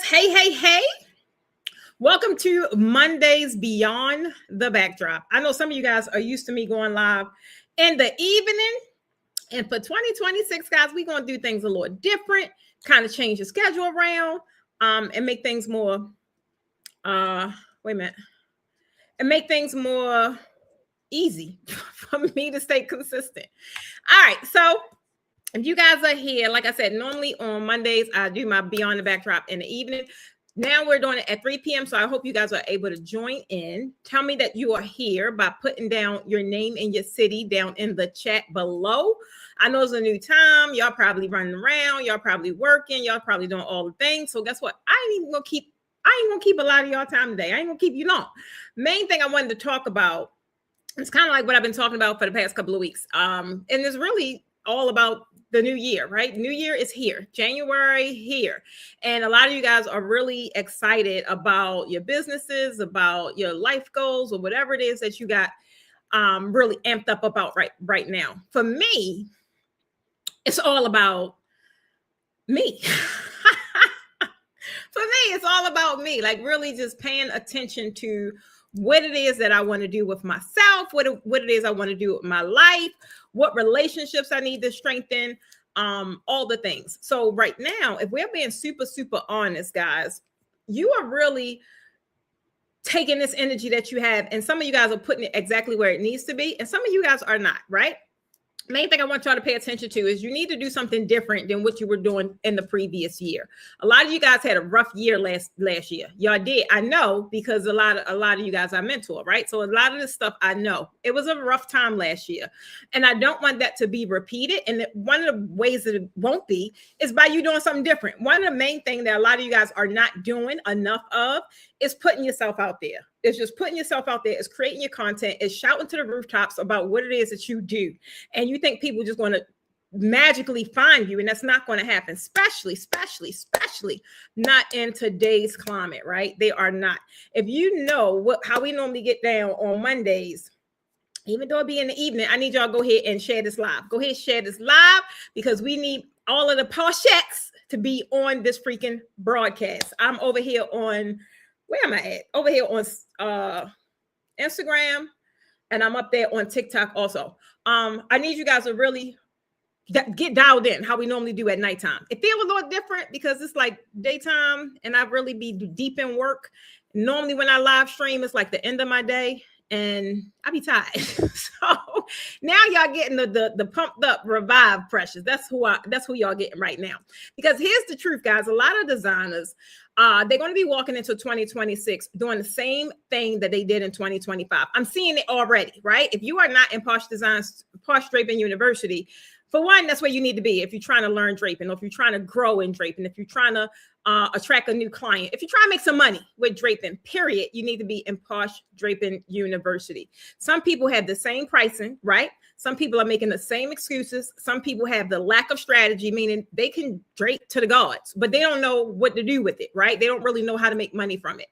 Hey, hey, hey. Welcome to Mondays Beyond the Backdrop. I know some of you guys are used to me going live in the evening. And for 2026, guys, we're going to do things a little different, kind of change the schedule around and make things more, and make things more easy for me to stay consistent. All right. So if you guys are here, like I said, normally on Mondays, I do my Beyond the Backdrop in the evening. Now we're doing it at 3 p.m. So I hope you guys are able to join in. Tell me that you are here by putting down your name and your city down in the chat below. I know it's a new time. Y'all probably running around. Y'all probably working. Y'all probably doing all the things. So guess what? I ain't gonna keep a lot of y'all time today. I ain't gonna keep you long. Main thing I wanted to talk about, it's kind of like what I've been talking about for the past couple of weeks. And it's really all about the new year, right? New year is here, January here. And a lot of you guys are really excited about your businesses, about your life goals, or whatever it is that you got really amped up about right now. For me, it's all about me. For me, it's all about me, like really just paying attention to what it is that I want to do with myself, what it is I want to do with my life, what relationships I need to strengthen, all the things. So right now, if we're being super, super honest, guys, you are really taking this energy that you have, and some of you guys are putting it exactly where it needs to be, and some of you guys are not, right? Main thing I want y'all to pay attention to is you need to do something different than what you were doing in the previous year. A lot of you guys had a rough year last year. Y'all did. I know, because a lot of you guys I mentor, right? So a lot of this stuff I know. It was a rough time last year. And I don't want that to be repeated. And one of the ways that it won't be is by you doing something different. One of the main things that a lot of you guys are not doing enough of is putting yourself out there. It's just putting yourself out there. It's creating your content. It's shouting to the rooftops about what it is that you do. And you think people are just going to magically find you. And that's not going to happen, especially not in today's climate, right? They are not. If you know how we normally get down on Mondays, even though it be in the evening, I need y'all to go ahead and share this live. Go ahead, share this live, because we need all of the Porsches to be on this freaking broadcast. I'm over here on... Where am I at? Over here on Instagram, and I'm up there on TikTok also. I need you guys to really get dialed in how we normally do at nighttime. It feels a little different because it's like daytime and I really be deep in work. Normally when I live stream, it's like the end of my day and I be tired. So now y'all getting the pumped up, revived Precious. That's who y'all getting right now. Because here's the truth, guys. A lot of designers, they're going to be walking into 2026 doing the same thing that they did in 2025. I'm seeing it already, right? If you are not in Posh Draping University, for one, that's where you need to be if you're trying to learn draping, or if you're trying to grow in draping, if you're trying to attract a new client, if you're trying to make some money with draping, period, you need to be in Posh Draping University. Some people have the same pricing, right? Some people are making the same excuses. Some people have the lack of strategy, meaning they can drape to the gods, but they don't know what to do with it, right? They don't really know how to make money from it.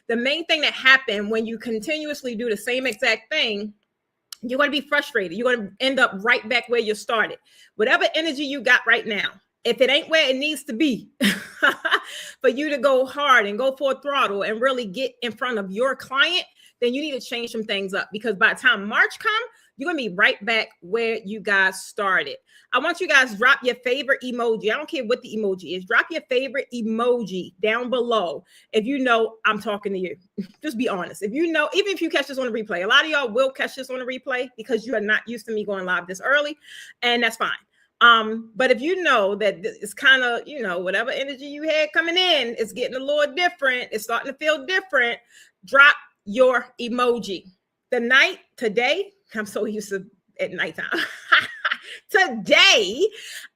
The main thing that happened when you continuously do the same exact thing, you're going to be frustrated. You're going to end up right back where you started. Whatever energy you got right now, if it ain't where it needs to be for you to go hard and go full throttle and really get in front of your client, then you need to change some things up, because by the time March comes, you're going to be right back where you guys started. I want you guys to drop your favorite emoji. I don't care what the emoji is. Drop your favorite emoji down below if you know I'm talking to you. Just be honest. If you know, even if you catch this on the replay, a lot of y'all will catch this on the replay because you are not used to me going live this early, and that's fine. But if you know that it's kind of, whatever energy you had coming in, it's getting a little different, it's starting to feel different, drop your emoji. Today, I'm so used to at nighttime. Today,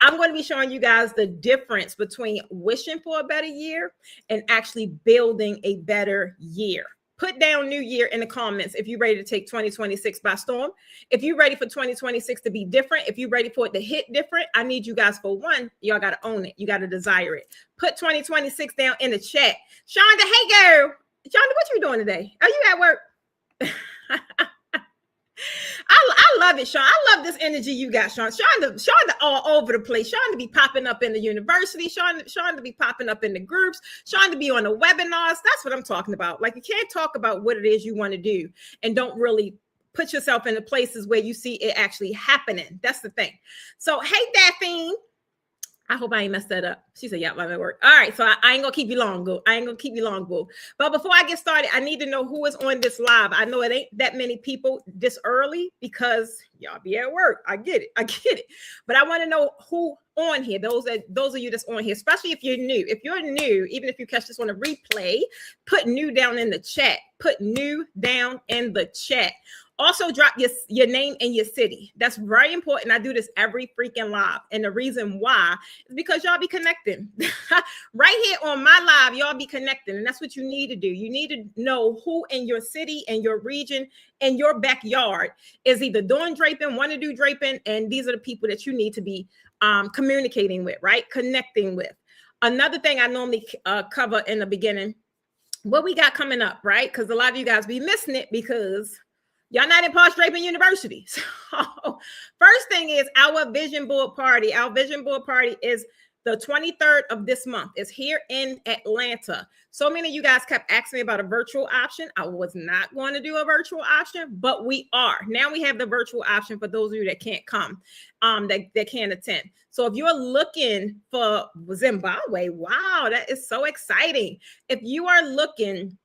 I'm going to be showing you guys the difference between wishing for a better year and actually building a better year. Put down new year in the comments if you're ready to take 2026 by storm. If you're ready for 2026 to be different, if you're ready for it to hit different, I need you guys, for one, y'all got to own it. You got to desire it. Put 2026 down in the chat. Shonda, hey girl. Shonda, what you doing today? Are you at work? I love it, Sean. I love this energy you got, Sean. Sean all over the place. Sean to be popping up in the university. Sean to be popping up in the groups. Sean to be on the webinars. That's what I'm talking about. Like, you can't talk about what it is you want to do and don't really put yourself in the places where you see it actually happening. That's the thing. So, hey, Daphne. I hope I ain't messed that up. She said, yeah, I'm at work. All right. So I ain't going to keep you long, boo. But before I get started, I need to know who is on this live. I know it ain't that many people this early because y'all be at work. I get it. But I want to know who on here. Those of you that's on here, especially if you're new. If you're new, even if you catch this on a replay, put new down in the chat. Also, drop your name and your city. That's very important. I do this every freaking live. And the reason why is because y'all be connecting. Right here on my live, y'all be connecting. And that's what you need to do. You need to know who in your city and your region and your backyard is either doing draping, want to do draping. And these are the people that you need to be communicating with, right? Connecting with. Another thing I normally cover in the beginning, what we got coming up, right? Because a lot of you guys be missing it because y'all not in Posh Draping University. So first thing is our vision board party. Our vision board party is the 23rd of this month. It's here in Atlanta. So many of you guys kept asking me about a virtual option. I was not going to do a virtual option, but we are. Now we have the virtual option for those of you that can't come, that can't attend. So if you're looking for Zimbabwe, wow, that is so exciting. If you are looking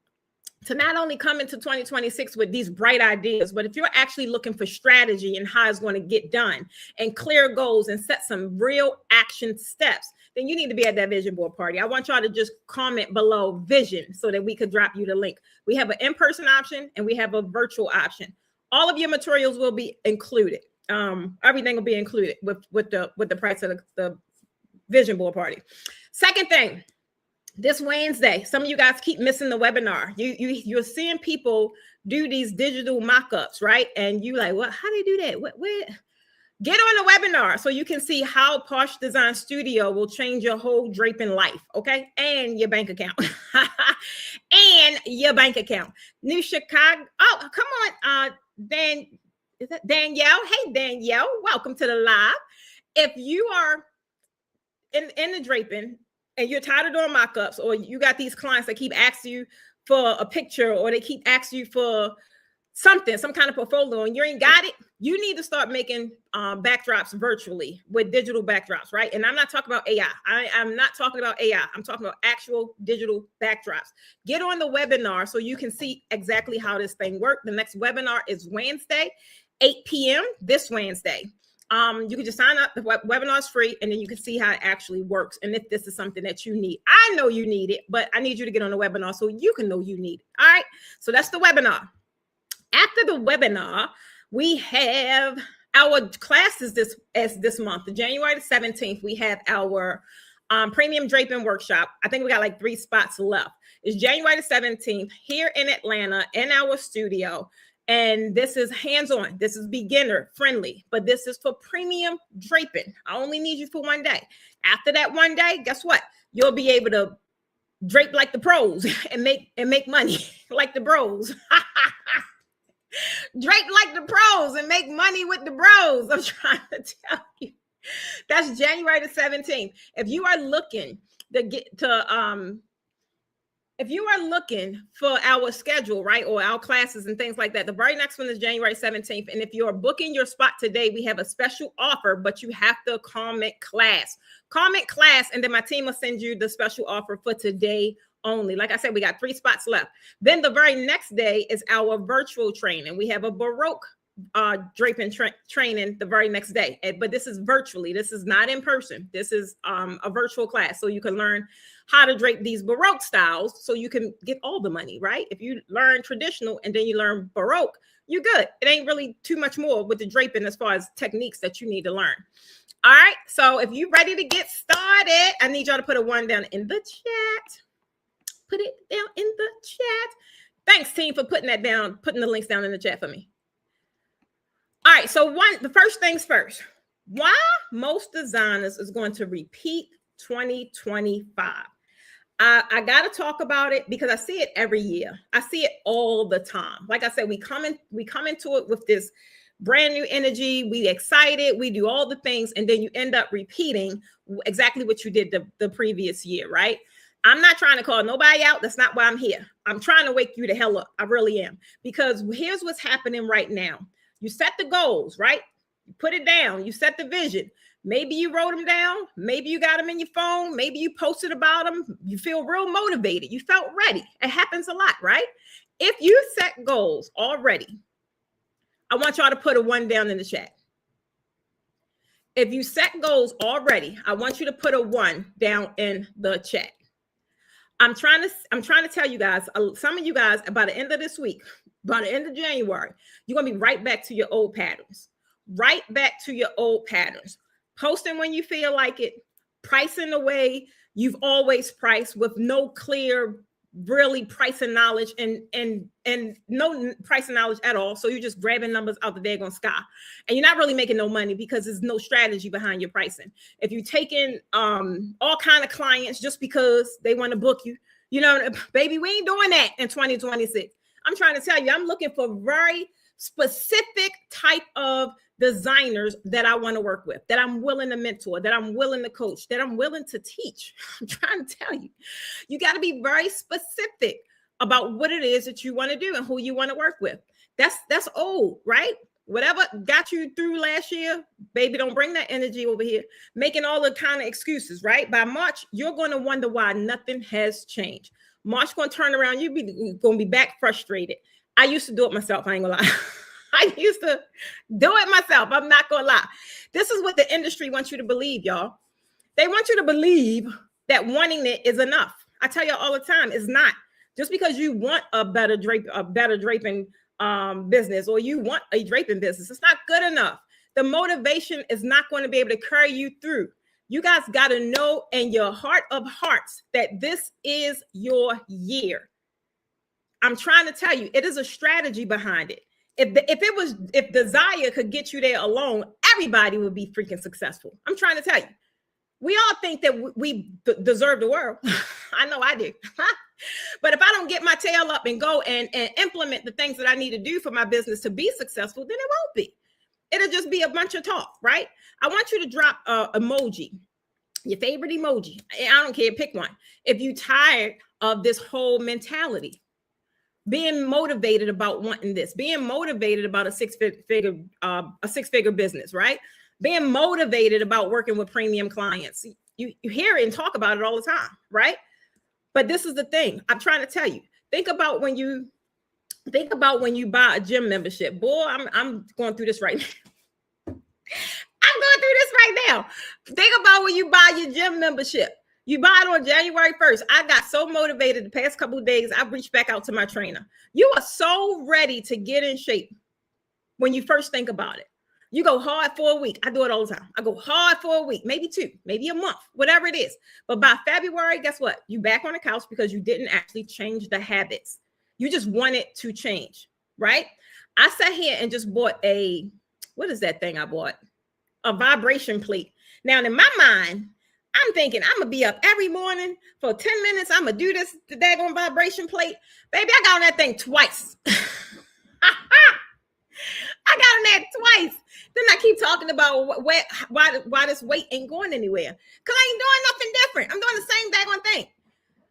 to not only come into 2026 with these bright ideas, but if you're actually looking for strategy and how it's going to get done and clear goals and set some real action steps, then you need to be at that vision board party. I want y'all to just comment below vision so that we could drop you the link. We have an in-person option and we have a virtual option. All of your materials will be included. Everything will be included with the price of the vision board party. Second thing, this Wednesday, some of you guys keep missing the webinar. You're seeing people do these digital mock-ups, right? And you like, what? How do they do that? What? Get on the webinar so you can see how Posh Design Studio will change your whole draping life, okay? And your bank account. New Chicago. Oh, come on, is that Danielle? Hey, Danielle, welcome to the live. If you are in the draping, and you're tired of doing mock-ups, or you got these clients that keep asking you for a picture, or they keep asking you for something, some kind of portfolio, and you ain't got it, you need to start making backdrops virtually with digital backdrops, right? And I'm not talking about AI. I'm not talking about AI. I'm talking about actual digital backdrops. Get on the webinar so you can see exactly how this thing works. The next webinar is Wednesday, 8 p.m. this Wednesday. You can just sign up. The webinar is free, and then you can see how it actually works. And if this is something that you need, I know you need it, but I need you to get on the webinar so you can know you need it. All right. So that's the webinar. After the webinar, we have our classes this month. January the 17th, we have our premium draping workshop. I think we got like 3 spots left. It's January the 17th here in Atlanta in our studio. And this is hands-on. This is beginner friendly, but this is for premium draping. I only need you for one day. After that one day, guess what? You'll be able to drape like the pros and make money like the bros. Drape like the pros and make money with the bros. I'm trying to tell you. That's January the 17th. If you are looking to get to if you are looking for our schedule, right, or our classes and things like that, the very next one is January 17th. And if you're booking your spot today, we have a special offer, but you have to comment class. Comment class, and then my team will send you the special offer for today only. Like I said, we got 3 spots left. Then the very next day is our virtual training. We have a Baroque draping training the very next day. But this is virtually. This is not in person. This is a virtual class. So you can learn how to drape these Baroque styles so you can get all the money, right? If you learn traditional and then you learn Baroque, you're good. It ain't really too much more with the draping as far as techniques that you need to learn. All right. So if you're ready to get started, I need y'all to put a 1 down in the chat. Put it down in the chat. Thanks, team, for putting that down, putting the links down in the chat for me. All right. So the first things first, why most designers is going to repeat 2025. I got to talk about it because I see it every year. I see it all the time. Like I said, we come into it with this brand new energy. We excited. We do all the things, and then you end up repeating exactly what you did the previous year, right? I'm not trying to call nobody out. That's not why I'm here. I'm trying to wake you the hell up. I really am. Because here's what's happening right now. You set the goals, right? You put it down. You set the vision. Maybe you wrote them down. Maybe you got them in your phone. Maybe you posted about them. You feel real motivated. You felt ready. It happens a lot, right? If you set goals already, I want y'all to put a 1 down in the chat. If you set goals already, I want you to put a 1 down in the chat. I'm trying to tell you guys, some of you guys, by the end of this week, by the end of January, you're going to be right back to your old patterns. Right back to your old patterns. Posting when you feel like it, pricing the way you've always priced with no clear, really pricing knowledge and no pricing knowledge at all. So you're just grabbing numbers out the daggone sky, and you're not really making no money because there's no strategy behind your pricing. If you take in all kind of clients just because they want to book you, you know, baby, we ain't doing that in 2026. I'm trying to tell you, I'm looking for very specific type of designers that I want to work with, that I'm willing to mentor, that I'm willing to coach, that I'm willing to teach. I'm trying to tell you, you got to be very specific about what it is that you want to do and who you want to work with. That's old, right? Whatever got you through last year, baby, don't bring that energy over here, making all the kind of excuses, right? By March, you're going to wonder why nothing has changed. March going to turn around, you're going to be back frustrated. I used to do it myself. I ain't gonna lie. I used to do it myself. I'm not going to lie. This is what the industry wants you to believe, y'all. They want you to believe that wanting it is enough. I tell you all the time, it's not. Just because you want a better draping business, or you want a draping business, it's not good enough. The motivation is not going to be able to carry you through. You guys got to know in your heart of hearts that this is your year. I'm trying to tell you, it is a strategy behind it. If desire could get you there alone, everybody would be freaking successful. I'm trying to tell you. We all think that we deserve the world. I know I do. But if I don't get my tail up and go and implement the things that I need to do for my business to be successful, then it won't be. It'll just be a bunch of talk, right? I want you to drop emoji, your favorite emoji. I don't care, pick one. If you're tired of this whole mentality, being motivated about wanting this, being motivated about a six-figure business, right? Being motivated about working with premium clients. You hear it and talk about it all the time, right? But this is the thing I'm trying to tell you. Think about when you buy a gym membership. Boy, I'm going through this right now. I'm going through this right now. Think about when you buy your gym membership. You buy it on January 1st. I got so motivated the past couple of days, I've reached back out to my trainer. You are so ready to get in shape when you first think about it. You go hard for a week. I do it all the time. I go hard for a week, maybe 2, maybe a month, whatever it is. But by February, guess what? You back on the couch because you didn't actually change the habits. You just wanted to change, right? I sat here and just bought what is that thing I bought? A vibration plate. Now, in my mind, I'm thinking I'm going to be up every morning for 10 minutes. I'm going to do this daggone vibration plate. Baby, I got on that thing twice. I got on that twice. Then I keep talking about why this weight ain't going anywhere. Because I ain't doing nothing different. I'm doing the same daggone thing.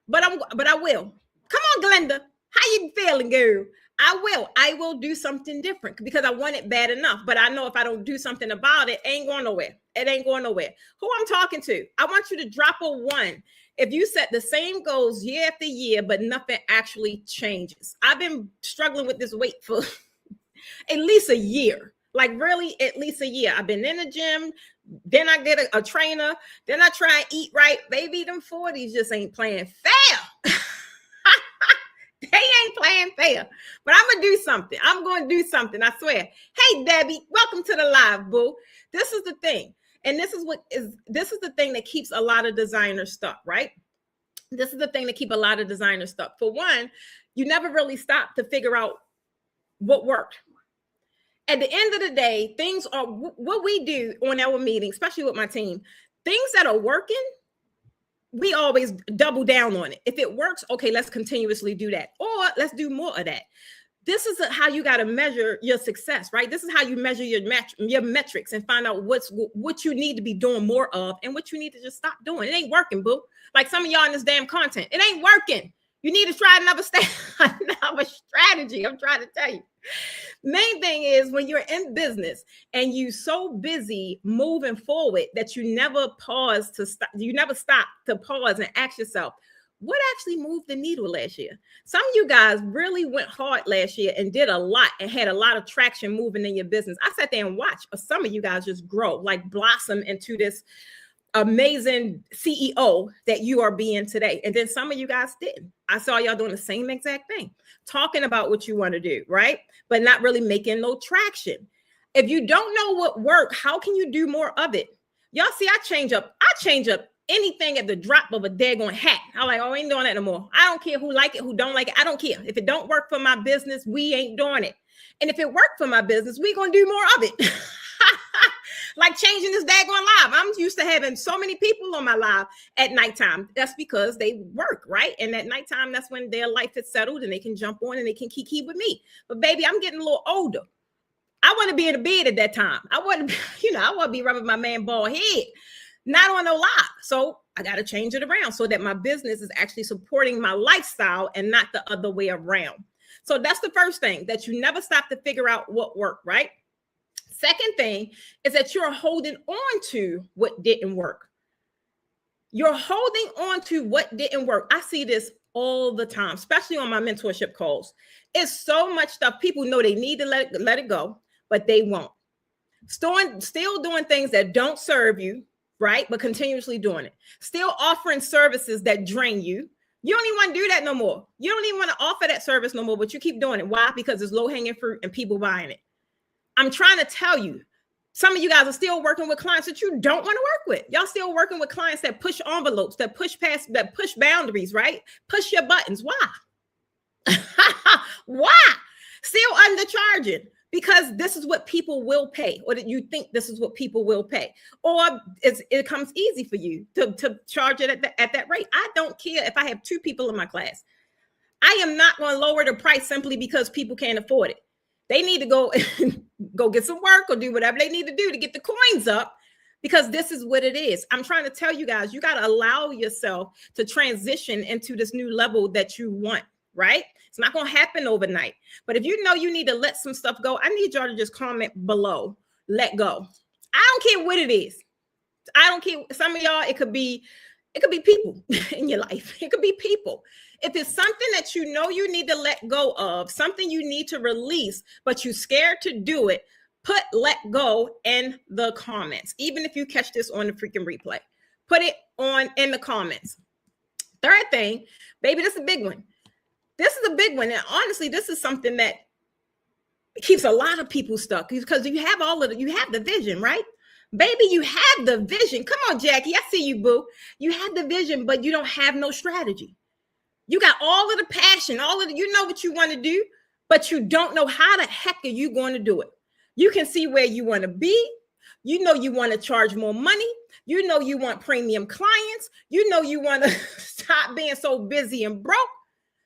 But I will. Come on, Glenda. How you feeling, girl? I will do something different because I want it bad enough. But I know if I don't do something about it, it ain't going nowhere. It ain't going nowhere. Who I'm talking to, I want you to drop a 1. If you set the same goals year after year, but nothing actually changes. I've been struggling with this weight for at least a year. Like really, at least a year. I've been in the gym. Then I get a trainer. Then I try and eat right. Baby, them 40s just ain't playing fair. They ain't playing fair, but I'm going to do something. I'm going to do something. I swear. Hey, Debbie, welcome to the live, boo. This is the thing. And this is the thing that keeps a lot of designers stuck, right? This is the thing that keep a lot of designers stuck. For one, you never really stop to figure out what worked. At the end of the day, things are what we do on our meeting, especially with my team. Things that are working, we always double down on it. If it works, okay, let's continuously do that. Or let's do more of that. This is how you got to measure your success, right? This is how you measure your metrics and find out what you need to be doing more of and what you need to just stop doing. It ain't working, boo. Like some of y'all in this damn content, it ain't working. You need to try another strategy. I'm trying to tell you. Main thing is when you're in business and you so busy moving forward that you never pause to stop. You never stop to pause and ask yourself, what actually moved the needle last year? Some of you guys really went hard last year and did a lot and had a lot of traction moving in your business. I sat there and watched some of you guys just grow, like blossom into this amazing CEO that you are being today. And then some of you guys didn't. I saw y'all doing the same exact thing, talking about what you want to do, right? But not really making no traction. If you don't know what worked, how can you do more of it? Y'all see, I change up anything at the drop of a daggone hat. I'm like, oh, I ain't doing that no more. I don't care who like it, who don't like it. I don't care. If it don't work for my business, we ain't doing it. And if it worked for my business, we gonna do more of it. Like changing this daggone live. I'm used to having so many people on my live at nighttime. That's because they work, right? And at nighttime, that's when their life is settled and they can jump on and they can kiki with me. But baby, I'm getting a little older. I want to be in the bed at that time. I want to be rubbing my man bald head. Not on no live. So I got to change it around so that my business is actually supporting my lifestyle and not the other way around. So that's the first thing, that you never stop to figure out what worked, right? Second thing is that you're holding on to what didn't work. You're holding on to what didn't work. I see this all the time, especially on my mentorship calls. It's so much stuff. People know they need to let it go, but they won't. Still doing things that don't serve you, right? But continuously doing it. Still offering services that drain you. You don't even want to do that no more. You don't even want to offer that service no more, but you keep doing it. Why? Because it's low-hanging fruit and people buying it. I'm trying to tell you, some of you guys are still working with clients that you don't want to work with. Y'all still working with clients that push envelopes, that push boundaries, right? Push your buttons. Why? Why? Still undercharging because this is what people will pay, or that you think this is what people will pay, or it comes easy for you to charge it at that rate. I don't care if I have 2 people in my class. I am not going to lower the price simply because people can't afford it. They need to go get some work or do whatever they need to do to get the coins up, because this is what it is. I'm trying to tell you guys, you got to allow yourself to transition into this new level that you want, right? It's not going to happen overnight. But if you know you need to let some stuff go, I need y'all to just comment below, let go. I don't care what it is. I don't care. Some of y'all, it could be people in your life. It could be people. If it's something that you know you need to let go of, something you need to release, but you're scared to do it, put let go in the comments. Even if you catch this on the freaking replay, put it on in the comments. Third thing, baby, this is a big one. This is a big one. And honestly, this is something that keeps a lot of people stuck, because you have the vision, right? Baby, you have the vision. Come on, Jackie. I see you, boo. You have the vision, but you don't have no strategy. You got all of the passion, you know what you want to do, but you don't know how the heck are you going to do it. You can see where you want to be. You know you want to charge more money. You know you want premium clients. You know you want to stop being so busy and broke,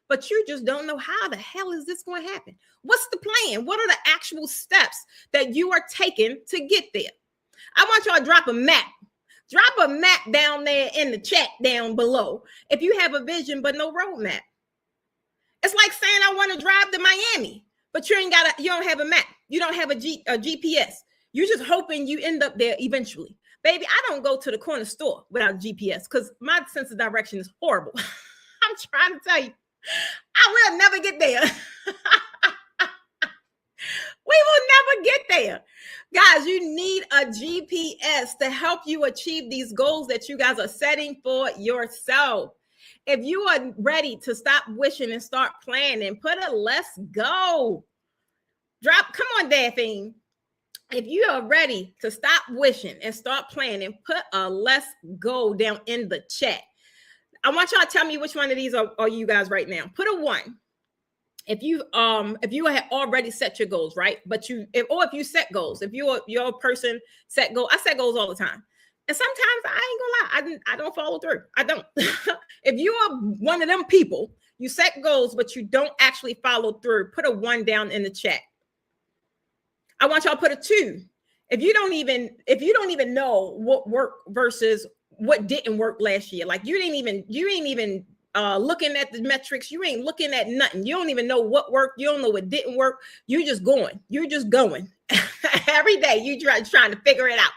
but you just don't know how the hell is this going to happen. What's the plan? What are the actual steps that you are taking to get there? I want y'all to drop a map. Drop a map down there in the chat down below if you have a vision but no roadmap. It's like saying I want to drive to Miami, but you don't have a map. You don't have a GPS. You're just hoping you end up there eventually. Baby, I don't go to the corner store without GPS because my sense of direction is horrible. I'm trying to tell you, I will never get there. We will never get there. Guys, you need a GPS to help you achieve these goals that you guys are setting for yourself. If you are ready to stop wishing and start planning, put a let's go. Come on, Daphne. If you are ready to stop wishing and start planning, put a let's go down in the chat. I want y'all to tell me which one of these are you guys right now. Put a 1. If you have already set your goals, right? But if you set goals, if you're a person set goal, I set goals all the time. And sometimes I ain't gonna lie, I don't follow through. I don't. If you are one of them people, you set goals, but you don't actually follow through, put a 1 down in the chat. I want y'all to put a 2. If you don't even know what worked versus what didn't work last year, like you ain't even looking at the metrics, you ain't looking at nothing. You don't even know what worked, you don't know what didn't work. You're just going. Every day you trying to figure it out.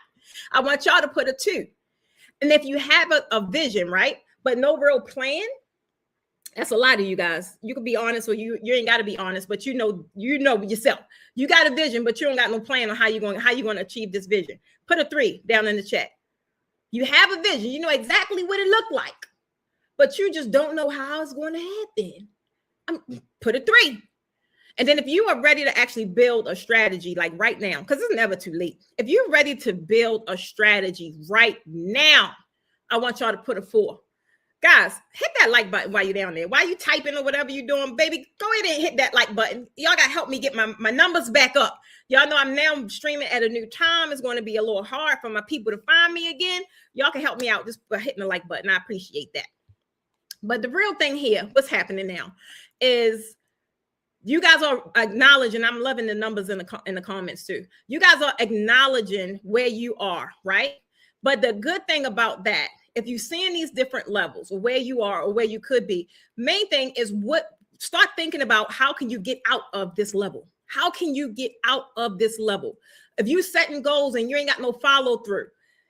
I want y'all to put a 2. And if you have a vision, right, but no real plan, that's a lot of you guys. You can be honest, or you ain't got to be honest, but you know yourself. You got a vision, but you don't got no plan on how you're going to achieve this vision. Put a 3 down in the chat. You have a vision. You know exactly what it looked like, but you just don't know how it's going to happen. Put a 3. And then if you are ready to actually build a strategy, like right now, because it's never too late. If you're ready to build a strategy right now, I want y'all to put a 4. Guys, hit that like button while you're down there. While you typing or whatever you're doing, baby, go ahead and hit that like button. Y'all got to help me get my numbers back up. Y'all know I'm now streaming at a new time. It's going to be a little hard for my people to find me again. Y'all can help me out just by hitting the like button. I appreciate that. But the real thing here, what's happening now, is you guys are acknowledging, I'm loving the numbers in the comments too. You guys are acknowledging where you are, right? But the good thing about that, if you're seeing these different levels or where you are or where you could be, main thing is start thinking about how can you get out of this level? How can you get out of this level? If you setting goals and you ain't got no follow through,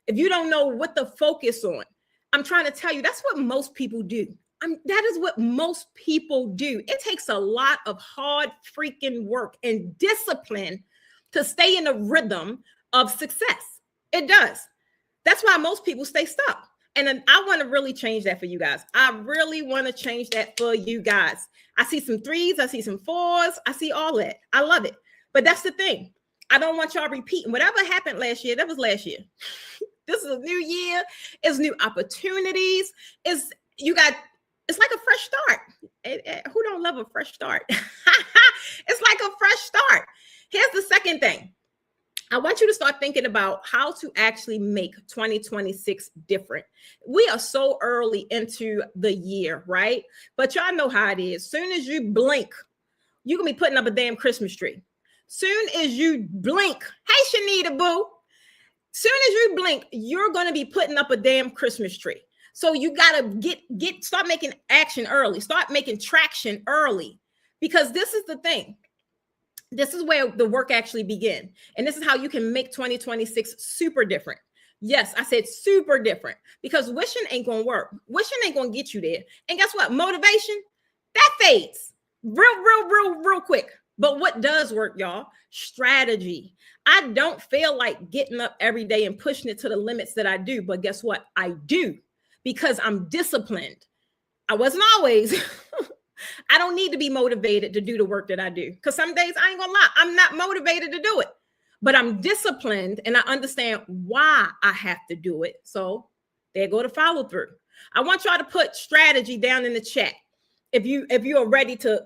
if you don't know what to focus on, I'm trying to tell you, that's what most people do. That is what most people do. It takes a lot of hard freaking work and discipline to stay in a rhythm of success. It does. That's why most people stay stuck. And then I want to really change that for you guys. I really want to change that for you guys. I see some 3s. I see some 4s. I see all that. I love it. But that's the thing. I don't want y'all repeating. Whatever happened last year, that was last year. This is a new year. It's new opportunities. It's like a fresh start. Who don't love a fresh start? It's like a fresh start. Here's the second thing. I want you to start thinking about how to actually make 2026 different. We are so early into the year, right? But y'all know how it is. Soon as you blink, you can be putting up a damn Christmas tree. Soon as you blink, hey, Shanita boo. Soon as you blink, you're going to be putting up a damn Christmas tree. So you got to start making action early. Start making traction early, because this is the thing. This is where the work actually begins. And this is how you can make 2026 super different. Yes, I said super different, because wishing ain't going to work. Wishing ain't going to get you there. And guess what? Motivation, that fades real quick. But what does work, y'all? Strategy. I don't feel like getting up every day and pushing it to the limits that I do. But guess what? I do, because I'm disciplined. I wasn't always. I don't need to be motivated to do the work that I do, because some days I ain't gonna lie, I'm not motivated to do it, but I'm disciplined and I understand why I have to do it. So there go to follow through. I want y'all to put strategy down in the chat. If you are ready to,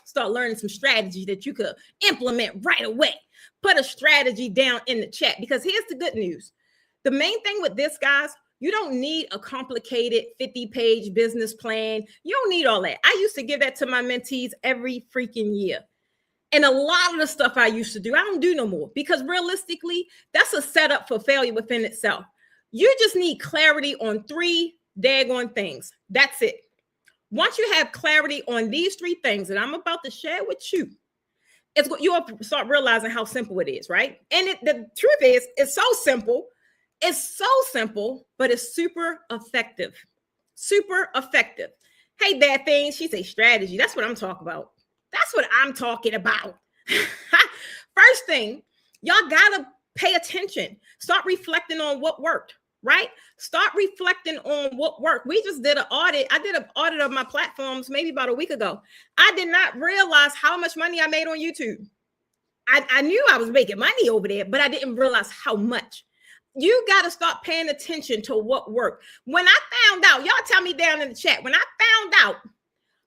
start learning some strategy that you could implement right away, put a strategy down in the chat, because here's the good news. The main thing with this, guys, you don't need a complicated 50-page business plan. You don't need all that. I used to give that to my mentees every freaking year. And a lot of the stuff I used to do, I don't do no more, because realistically, that's a setup for failure within itself. You just need clarity on 3 daggone things. That's it. Once you have clarity on these 3 things that I'm about to share with you, you'll start realizing how simple it is, right? And the truth is, it's so simple. It's so simple, but it's super effective. Super effective. Hey, bad thing. She say strategy. That's what I'm talking about. That's what I'm talking about. First thing, y'all gotta pay attention. Start reflecting on what worked, right? Start reflecting on what worked. We just did an audit. I did an audit of my platforms maybe about a week ago. I did not realize how much money I made on YouTube. I knew I was making money over there, but I didn't realize how much. You got to start paying attention to what worked. When I found out, y'all tell me down in the chat, when I found out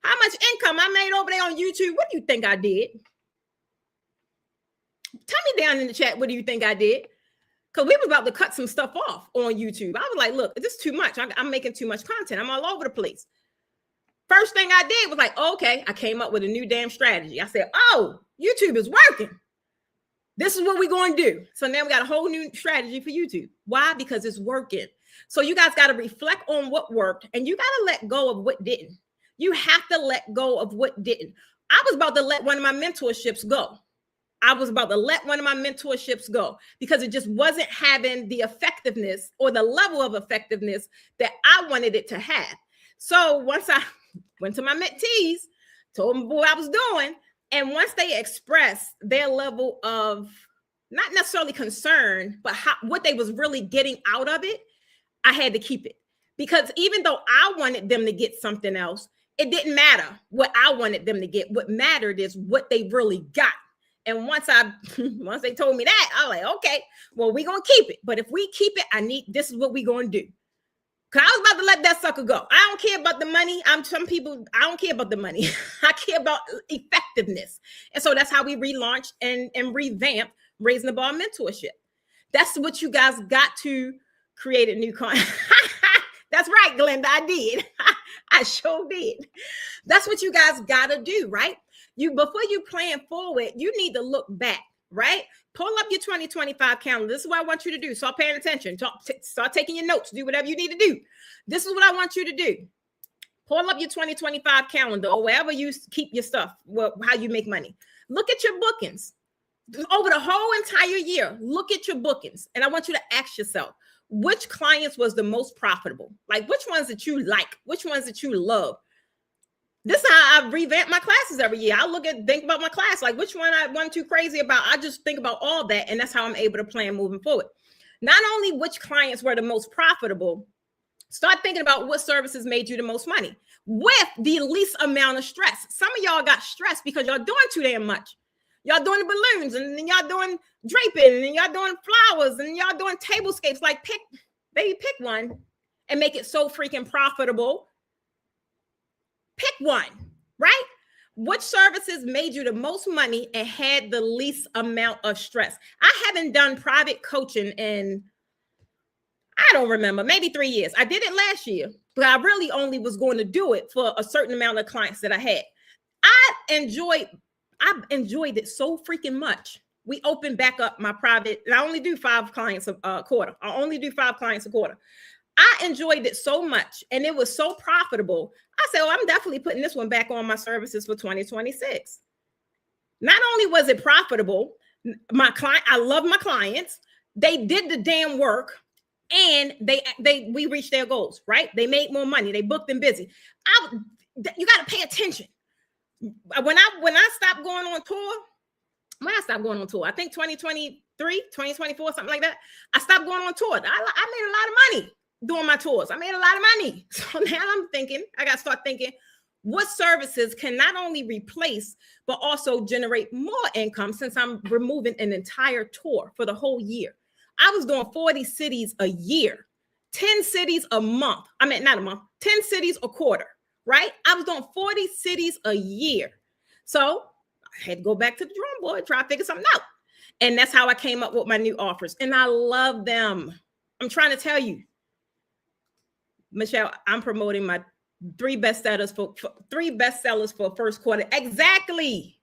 how much income I made over there on YouTube, what do you think I did? Tell me down in the chat, what do you think I did? because we was about to cut some stuff off on YouTube. I was like, look, this is too much. I'm making too much content. I'm all over the place. First thing I did was like, okay, I came up with a new damn strategy. I said, oh, YouTube is working. This is what we're going to do. So now we got a whole new strategy for YouTube. Why? Because it's working. So you guys got to reflect on what worked, and you got to let go of what didn't. You have to let go of what didn't. I was about to let one of my mentorships go. Because it just wasn't having the effectiveness or the level of effectiveness that I wanted it to have. So once I went to my mentees, told them what I was doing, and once they expressed their level of not necessarily concern, but what they was really getting out of it, I had to keep it. Because even though I wanted them to get something else, it didn't matter what I wanted them to get. What mattered is what they really got. And once they told me that, I was like, okay, well, we're going to keep it. But if we keep it, this is what we're going to do. Because I was about to let that sucker go. I don't care about the money. I don't care about the money. I care about effectiveness. And so that's how we relaunched and revamped Raising the Bar Mentorship. That's what you guys got to create a new content. That's right, Glenda, I did. I sure did. That's what you guys got to do, right? Before you plan forward, you need to look back, right? Pull up your 2025 calendar. This is what I want you to do. Start paying attention. Start taking your notes. Do whatever you need to do. This is what I want you to do. Pull up your 2025 calendar or wherever you keep your stuff, how you make money. Look at your bookings. Over the whole entire year, look at your bookings. And I want you to ask yourself, which clients was the most profitable? Like, which ones that you like? Which ones that you love? This is how I revamp my classes every year. I think about my class, like which one I wasn't too crazy about. I just think about all that, and that's how I'm able to plan moving forward. Not only which clients were the most profitable, start thinking about what services made you the most money with the least amount of stress. Some of y'all got stressed because y'all doing too damn much. Y'all doing the balloons, and then y'all doing draping, and y'all doing flowers, and y'all doing tablescapes. Like, pick one and make it so freaking profitable. Pick one, right? Which services made you the most money and had the least amount of stress? I haven't done private coaching in, I don't remember, maybe 3 years. I did it last year, but I really only was going to do it for a certain amount of clients that I had. I enjoyed it so freaking much. We opened back up my private, and I only do 5 clients a quarter. I enjoyed it so much, and it was so profitable. I said, I'm definitely putting this one back on my services for 2026. Not only was it profitable, I love my clients. They did the damn work, and we reached their goals, right? They made more money. They booked them busy. You got to pay attention. When I stopped going on tour, I think 2023, 2024, something like that. I stopped going on tour. I made a lot of money doing my tours. I made a lot of money. So now I got to start thinking, what services can not only replace, but also generate more income, since I'm removing an entire tour for the whole year. I was doing 40 cities a year, 10 cities a month. I mean, not a month, 10 cities a quarter, right? I was doing 40 cities a year. So I had to go back to the drawing board, try to figure something out. And that's how I came up with my new offers. And I love them. I'm trying to tell you, Michelle, I'm promoting my 3 bestsellers for first quarter. Exactly.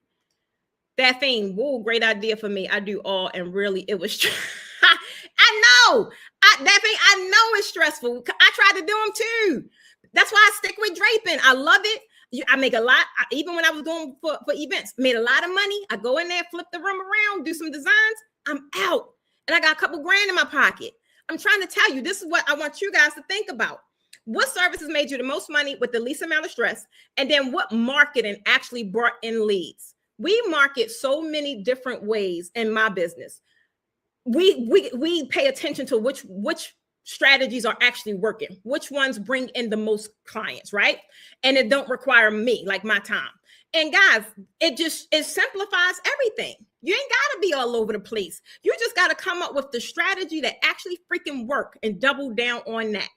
That thing. Whoa, great idea for me. I do all, and really it was I know. I know it's stressful. I tried to do them too. That's why I stick with draping. I love it. I make a lot. Even when I was going for events, made a lot of money. I go in there, flip the room around, do some designs. I'm out. And I got a couple grand in my pocket. I'm trying to tell you, this is what I want you guys to think about. What services made you the most money with the least amount of stress? And then what marketing actually brought in leads? We market so many different ways in my business. We pay attention to which strategies are actually working, which ones bring in the most clients, right? And it don't require me, like my time. And guys, it simplifies everything. You ain't got to be all over the place. You just got to come up with the strategy that actually freaking work and double down on that.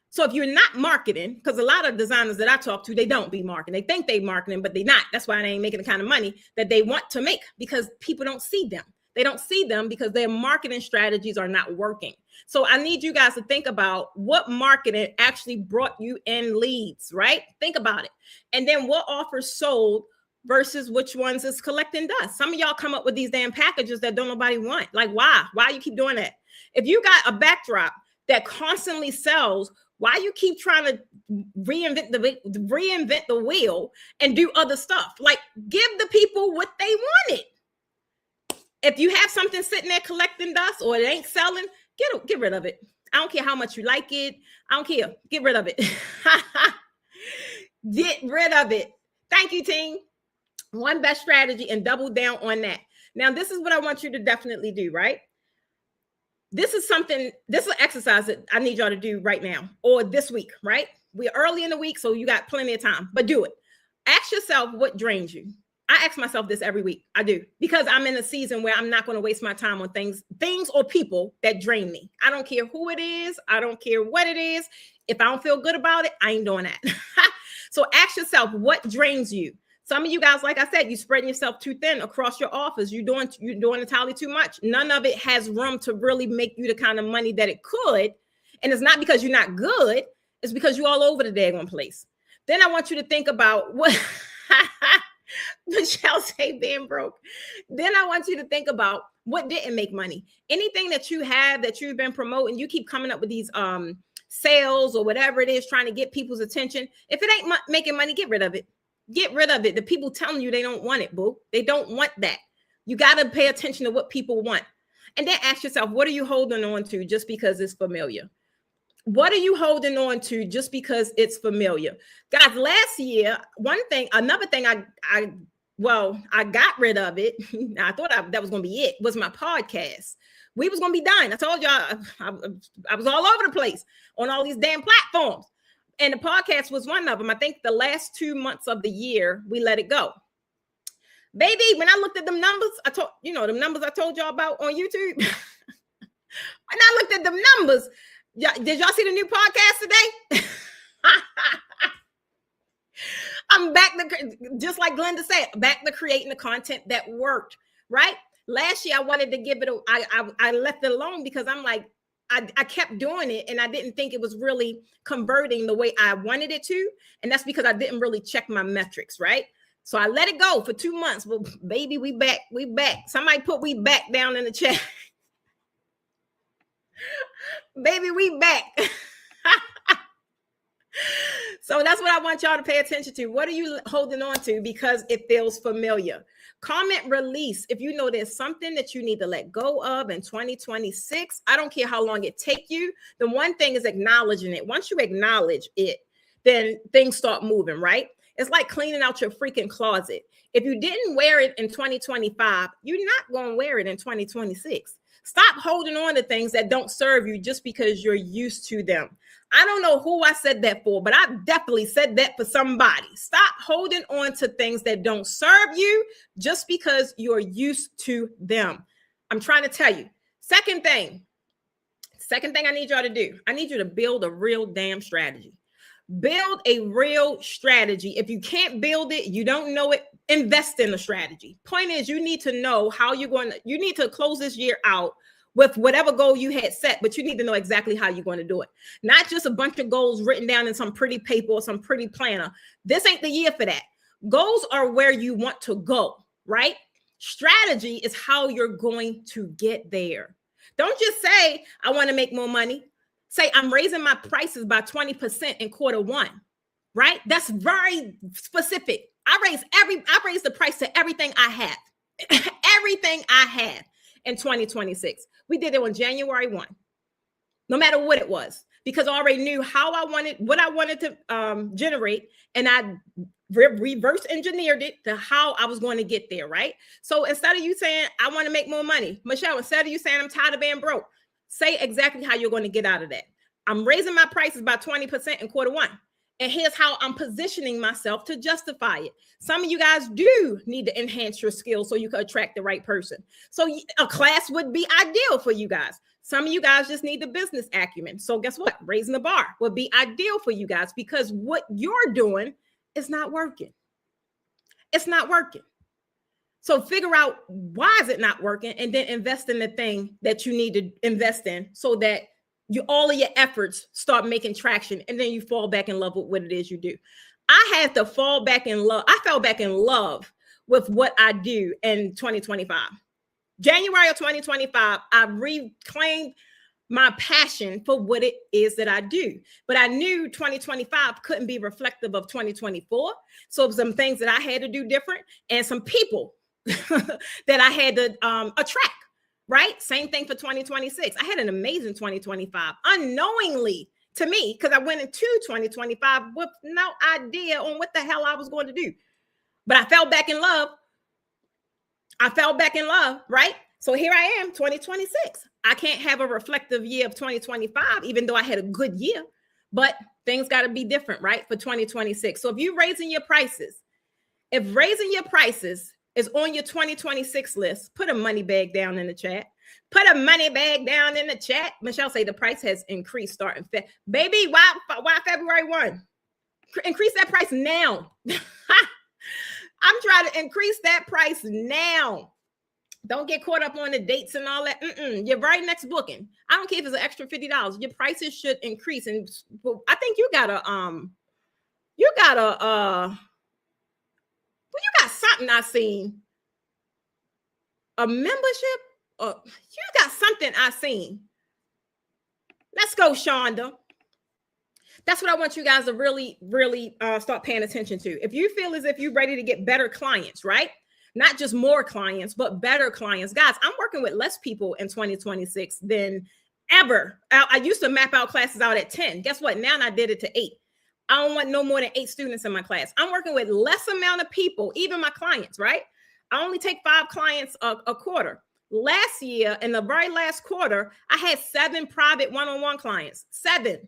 So if you're not marketing, because a lot of designers that I talk to, they don't be marketing. They think they marketing, but they not. That's why they ain't making the kind of money that they want to make, because people don't see them. They don't see them because their marketing strategies are not working. So I need you guys to think about what marketing actually brought you in leads, right? Think about it. And then what offers sold versus which ones is collecting dust. Some of y'all come up with these damn packages that don't nobody want. Like, why? Why you keep doing that? If you got a backdrop that constantly sells, why you keep trying to reinvent the wheel and do other stuff? Like, give the people what they wanted. If you have something sitting there collecting dust or it ain't selling, get rid of it. I don't care how much you like it. I don't care. Get rid of it. Get rid of it. Thank you, team. One best strategy and double down on that. Now, this is what I want you to definitely do, right? This is an exercise that I need y'all to do right now or this week, right? We're early in the week, so you got plenty of time, but do it. Ask yourself what drains you. I ask myself this every week. I do, because I'm in a season where I'm not going to waste my time on things or people that drain me. I don't care who it is. I don't care what it is. If I don't feel good about it, I ain't doing that. So ask yourself what drains you. Some of you guys, like I said, you're spreading yourself too thin across your office. You're doing entirely too much. None of it has room to really make you the kind of money that it could. And it's not because you're not good. It's because you're all over the daggone place. Then I want you to think about what Michelle say being broke. Then I want you to think about what didn't make money. Anything that you have that you've been promoting, you keep coming up with these sales or whatever it is, trying to get people's attention. If it ain't making money, get rid of it. Get rid of it. The people telling you they don't want it, boo. They don't want that. You got to pay attention to what people want. And then ask yourself, what are you holding on to just because it's familiar? What are you holding on to just because it's familiar? Guys, last year, another thing I got rid of it. I thought that was going to be it, was my podcast. We was going to be done. I told y'all I was all over the place on all these damn platforms. And the podcast was one of them. I think the last 2 months of the year, we let it go. Baby, when I looked at them numbers, the numbers I told y'all about on YouTube. When I looked at them numbers, did y'all see the new podcast today? I'm back to, just like Glenda said, back to creating the content that worked, right? Last year, I wanted to give it I left it alone because I'm like, I kept doing it and I didn't think it was really converting the way I wanted it to. And that's because I didn't really check my metrics, right? So I let it go for 2 months. Well, baby, we back. Somebody put we back down in the chat. Baby, we back. So that's what I want y'all to pay attention to. What are you holding on to because it feels familiar? Comment release. If you know there's something that you need to let go of in 2026, I don't care how long it take you. The one thing is acknowledging it. Once you acknowledge it, then things start moving, right? It's like cleaning out your freaking closet. If you didn't wear it in 2025, you're not going to wear it in 2026. Stop holding on to things that don't serve you just because you're used to them. I don't know who I said that for, but I definitely said that for somebody. Stop holding on to things that don't serve you just because you're used to them. I'm trying to tell you. Second thing I need y'all to do, I need you to build a real damn strategy. Build a real strategy. If you can't build it, you don't know it, invest in a strategy. Point is, you need to know how you need to close this year out with whatever goal you had set, but you need to know exactly how you're going to do it. Not just a bunch of goals written down in some pretty paper or some pretty planner. This ain't the year for that. Goals are where you want to go, right? Strategy is how you're going to get there. Don't just say, I want to make more money. Say, I'm raising my prices by 20% in Q1, right? That's very specific. I raised the price to everything I have, everything I have in 2026. We did it on January 1, no matter what it was, because I already knew what I wanted to generate, and I reverse engineered it to how I was going to get there, right? So instead of you saying, I want to make more money, Michelle, instead of you saying, I'm tired of being broke, say exactly how you're going to get out of that. I'm raising my prices by 20% in Q1. And here's how I'm positioning myself to justify it. Some of you guys do need to enhance your skills so you can attract the right person. So a class would be ideal for you guys. Some of you guys just need the business acumen. So guess what? Raising the bar would be ideal for you guys because what you're doing is not working. It's not working. So figure out why is it not working, and then invest in the thing that you need to invest in so that all of your efforts start making traction, and then you fall back in love with what it is you do. I had to fall back in love. I fell back in love with what I do in 2025. January of 2025, I reclaimed my passion for what it is that I do. But I knew 2025 couldn't be reflective of 2024. So some things that I had to do different, and some people that I had to attract, right? Same thing for 2026. I had an amazing 2025, unknowingly to me, because I went into 2025 with no idea on what the hell I was going to do. But I fell back in love. Right? So here I am, 2026. I can't have a reflective year of 2025, even though I had a good year, but things got to be different, right? For 2026. So if you're raising your prices, if raising your prices is on your 2026 list, put a money bag down in the chat. Put a money bag down in the chat. Michelle say the price has increased starting baby, why February 1? Increase that price now. I'm trying to increase that price now. Don't get caught up on the dates and all that. Your very next booking, I don't care if it's an extra $50. Your prices should increase. And I think you got something I seen. A membership? You got something I seen. Let's go, Shonda. That's what I want you guys to really, really start paying attention to. If you feel as if you're ready to get better clients, right? Not just more clients, but better clients. Guys, I'm working with less people in 2026 than ever. I used to map out classes out at 10. Guess what? Now I did it to 8. I don't want no more than 8 students in my class. I'm working with less amount of people, even my clients, right? I only take 5 clients a quarter. Last year, in the very last quarter, I had 7 private one-on-one clients. 7.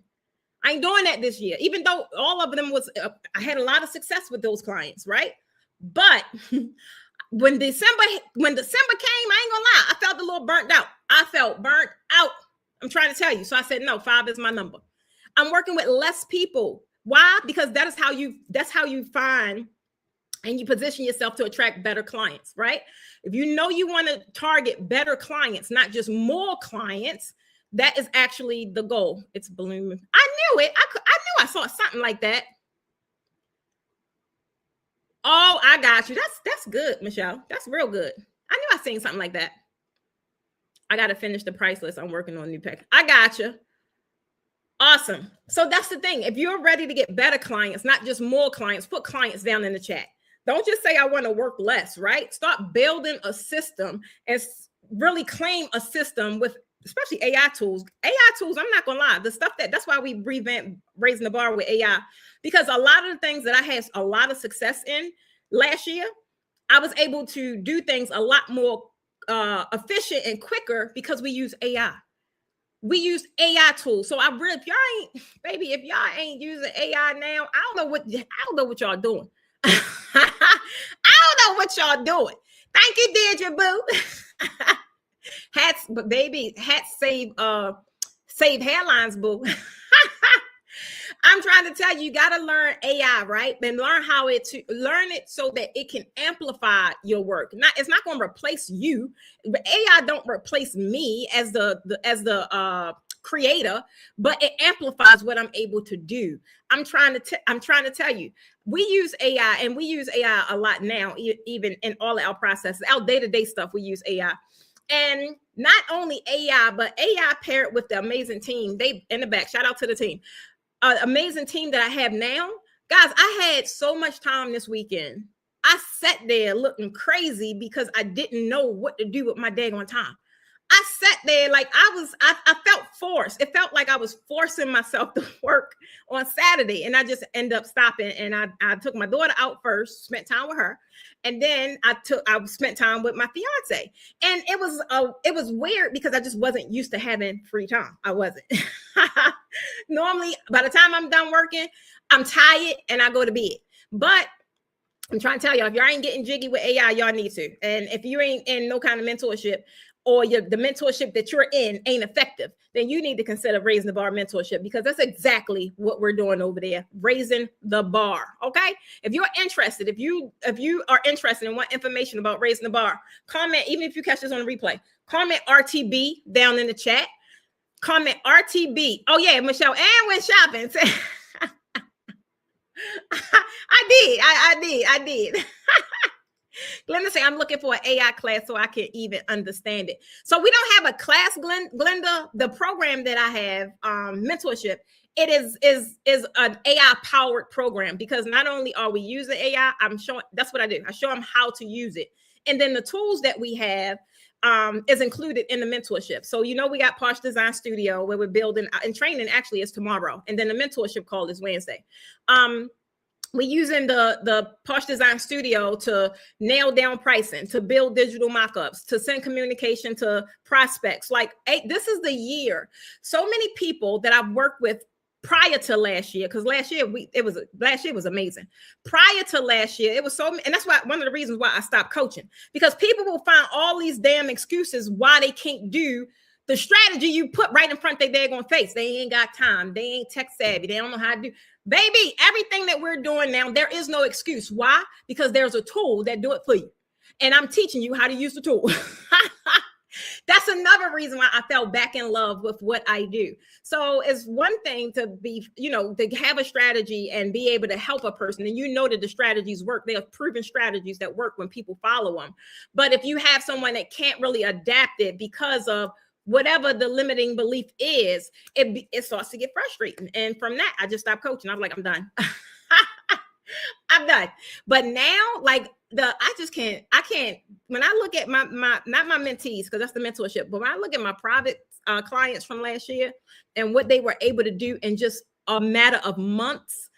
I ain't doing that this year, even though all of them was, I had a lot of success with those clients, right? But when December came, I ain't gonna lie, I felt a little burnt out. I'm trying to tell you. So I said, no, 5 is my number. I'm working with less people. Why? Because that's how you find and you position yourself to attract better clients, right? If you know you want to target better clients, not just more clients, that is actually the goal. It's balloon. I knew it. I knew I saw something like that. Oh, I got you. That's good, Michelle. That's real good. I knew I seen something like that. I got to finish the price list. I'm working on a new pack. I got you. Awesome. So that's the thing. If you're ready to get better clients, not just more clients, put clients down in the chat. Don't just say I want to work less, right? Start building a system and really claim a system with especially AI tools. AI tools, I'm not going to lie. The stuff that's why we revamped Raising the Bar with AI, because a lot of the things that I had a lot of success in last year, I was able to do things a lot more efficient and quicker because we use AI. We use AI tools. So if y'all ain't using AI now, I don't know what y'all doing. I don't know what y'all doing. Thank you, Deirdre Boo. Hats save hairlines, boo. I'm trying to tell you, you got to learn AI, right? And learn learn it so that it can amplify your work. It's not going to replace you, but AI don't replace me as the creator, but it amplifies what I'm able to do. I'm trying to tell you, we use AI, and we use AI a lot now, even in all of our processes, our day-to-day stuff. We use AI. And not only AI, but AI paired with the amazing team. They in the back, shout out to the team. Amazing team that I have now. Guys, I had so much time this weekend. I sat there looking crazy because I didn't know what to do with my daggone time. I sat there like I felt forced. It felt like I was forcing myself to work on Saturday. And I just ended up stopping, and I took my daughter out first, spent time with her. And then I spent time with my fiance. And it was weird because I just wasn't used to having free time. I wasn't. Normally, by the time I'm done working, I'm tired and I go to bed. But I'm trying to tell y'all, if y'all ain't getting jiggy with AI, y'all need to. And if you ain't in no kind of mentorship, or the mentorship that you're in ain't effective, then you need to consider Raising the Bar mentorship, because that's exactly what we're doing over there, raising the bar. Okay. If you're interested, if you are interested and want information about Raising the Bar, comment. Even if you catch this on the replay, comment RTB down in the chat. Comment RTB. Oh yeah, Michelle, and went shopping. I did. Glenda say, I'm looking for an AI class so I can even understand it. So we don't have a class, Glenda. The program that I have, mentorship, it is an AI powered program, because not only are we using AI, I'm showing, that's what I do. I show them how to use it. And then the tools that we have is included in the mentorship. So, we got Posh Design Studio, where we're building, and training actually is tomorrow. And then the mentorship call is Wednesday. We're using the Posh Design Studio to nail down pricing, to build digital mock-ups, to send communication to prospects. Like, hey, this is the year. So many people that I've worked with prior to last year, because last year was amazing. Prior to last year, it was so, and that's why one of the reasons why I stopped coaching, because people will find all these damn excuses why they can't do the strategy you put right in front of their daggone face. They ain't got time. They ain't tech savvy. They don't know how to do. Baby, everything that we're doing now, there is no excuse. Why? Because there's a tool that do it for you. And I'm teaching you how to use the tool. That's another reason why I fell back in love with what I do. So it's one thing to be, to have a strategy and be able to help a person, and that the strategies work. They are proven strategies that work when people follow them. But if you have someone that can't really adapt it because of whatever the limiting belief is, it starts to get frustrating. And from that, I just stopped coaching. I was like, I'm done. I'm done. But now, like, I can't, when I look at my not my mentees, because that's the mentorship, but when I look at my private clients from last year and what they were able to do in just a matter of months,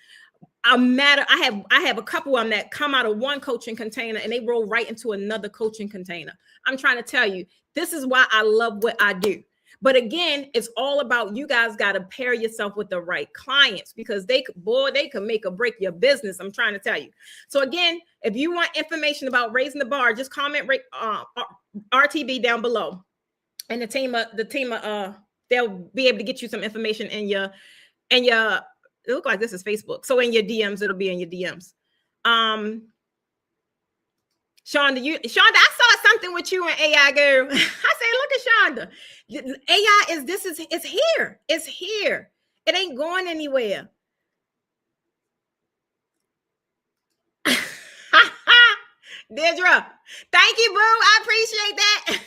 I have a couple of them that come out of one coaching container and they roll right into another coaching container. I'm trying to tell you, this is why I love what I do. But again, it's all about, you guys got to pair yourself with the right clients, because they can make or break your business. I'm trying to tell you. So again, if you want information about Raising the Bar, just comment RTB down below, and the team they'll be able to get you some information in your it look like this is Facebook. So in your DMs, it'll be in your DMs. Shonda, I saw something with you and AI, girl. I said, look at Shonda. AI it's here. It's here. It ain't going anywhere. Deirdre, thank you, boo. I appreciate that.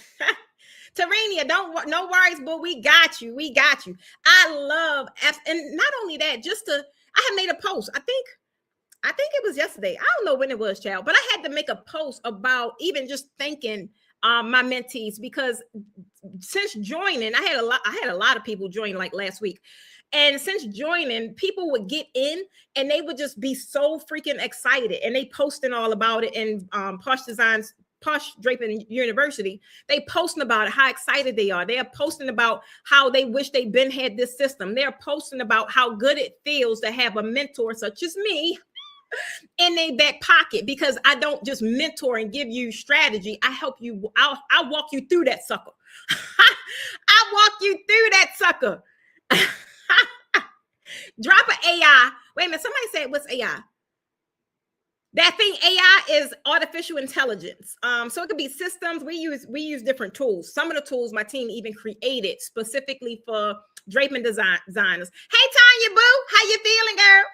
Tarenia, no worries, boo. We got you. I love, and not only that, I have made a post. I think it was yesterday. I don't know when it was, child, but I had to make a post about even just thanking my mentees, because since joining, I had a lot of people join like last week. And since joining, people would get in and they would just be so freaking excited. And they posting all about it in Posh Draping University. They posting about it, how excited they are. They are posting about how they wish they had this system. They're posting about how good it feels to have a mentor such as me in their back pocket, because I don't just mentor and give you strategy. I help you. I'll walk you through that sucker. I'll walk you through that sucker. Drop an AI. Wait a minute. Somebody said, what's AI? That thing, AI is artificial intelligence. So it could be systems. We use different tools. Some of the tools my team even created specifically for draping designers. Hey, Tanya, boo, how you feeling, girl?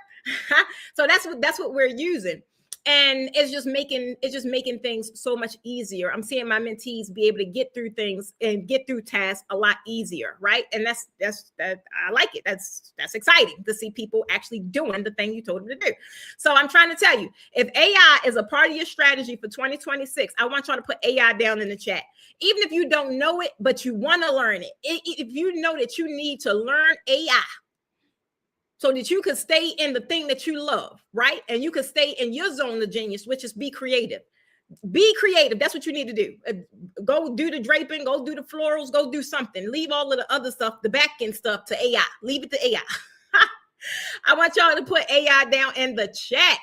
So that's what we're using. And it's just making things so much easier. I'm seeing my mentees be able to get through things and get through tasks a lot easier, right? And that's I like it. That's exciting to see people actually doing the thing you told them to do. So I'm trying to tell you, if AI is a part of your strategy for 2026, I want y'all to put AI down in the chat. Even if you don't know it, but you want to learn it. If you know that you need to learn AI, so that you can stay in the thing that you love, right? And you can stay in your zone of genius, which is be creative. Be creative. That's what you need to do. Go do the draping, go do the florals, go do something. Leave all of the other stuff, the back end stuff, to AI. Leave it to AI. I want y'all to put AI down in the chat.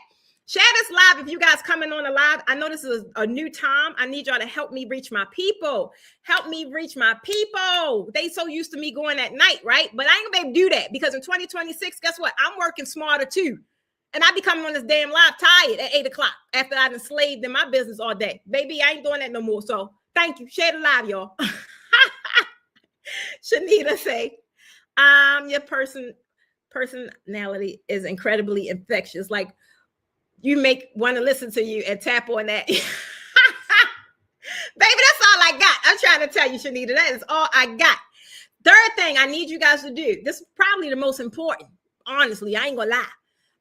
Share this live if you guys coming on the live. I know this is a new time. I need y'all to help me reach my people. Help me reach my people. They so used to me going at night, right? But I ain't gonna be able to do that because in 2026, guess what? I'm working smarter too. And I be coming on this damn live tired at 8 o'clock after I've enslaved in my business all day. Baby, I ain't doing that no more. So thank you. Share the live, y'all. Shanita say, your personality is incredibly infectious. Like, you make want to listen to you and tap on that. Baby, that's all I got. I'm trying to tell you, Shanita, that is all I got. Third thing I need you guys to do, this is probably the most important. Honestly, I ain't gonna lie.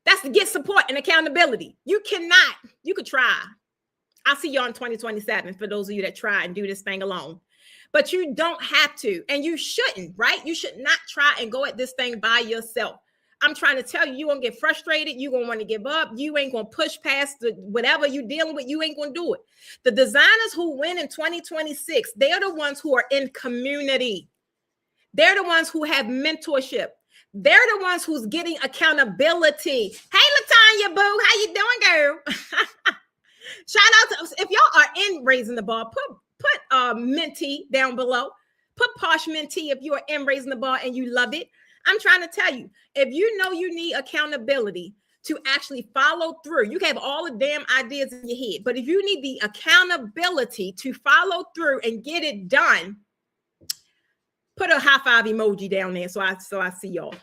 That's to get support and accountability. You could try. I'll see y'all in 2027 for those of you that try and do this thing alone. But you don't have to, and you shouldn't, right? You should not try and go at this thing by yourself. I'm trying to tell you, you're going to get frustrated. You're going to want to give up. You ain't going to push past whatever you're dealing with. You ain't going to do it. The designers who win in 2026, they're the ones who are in community. They're the ones who have mentorship. They're the ones who's getting accountability. Hey, Latanya, boo, how you doing, girl? Shout out to, if y'all are in Raising the Bar, put Mentee down below. Put Posh Mentee if you are in Raising the Bar and you love it. I'm trying to tell you, if you know you need accountability to actually follow through, you can have all the damn ideas in your head, but if you need the accountability to follow through and get it done, put a high five emoji down there so I see y'all.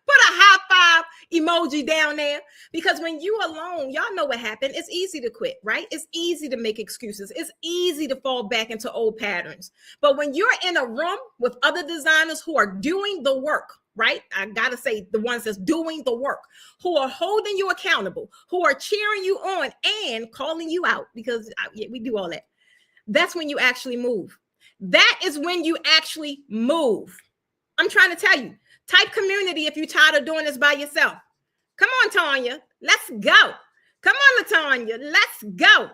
Put a high five emoji down there, because when you alone, y'all know what happened. It's easy to quit, right? It's easy to make excuses. It's easy to fall back into old patterns. But when you're in a room with other designers who are doing the work, right? I gotta say the ones that's doing the work, who are holding you accountable, who are cheering you on and calling you out, because we do all that. That's when you actually move. That is when you actually move. I'm trying to tell you, type community if you're tired of doing this by yourself. Come on, Tanya. Let's go. Come on, LaTanya. Let's go.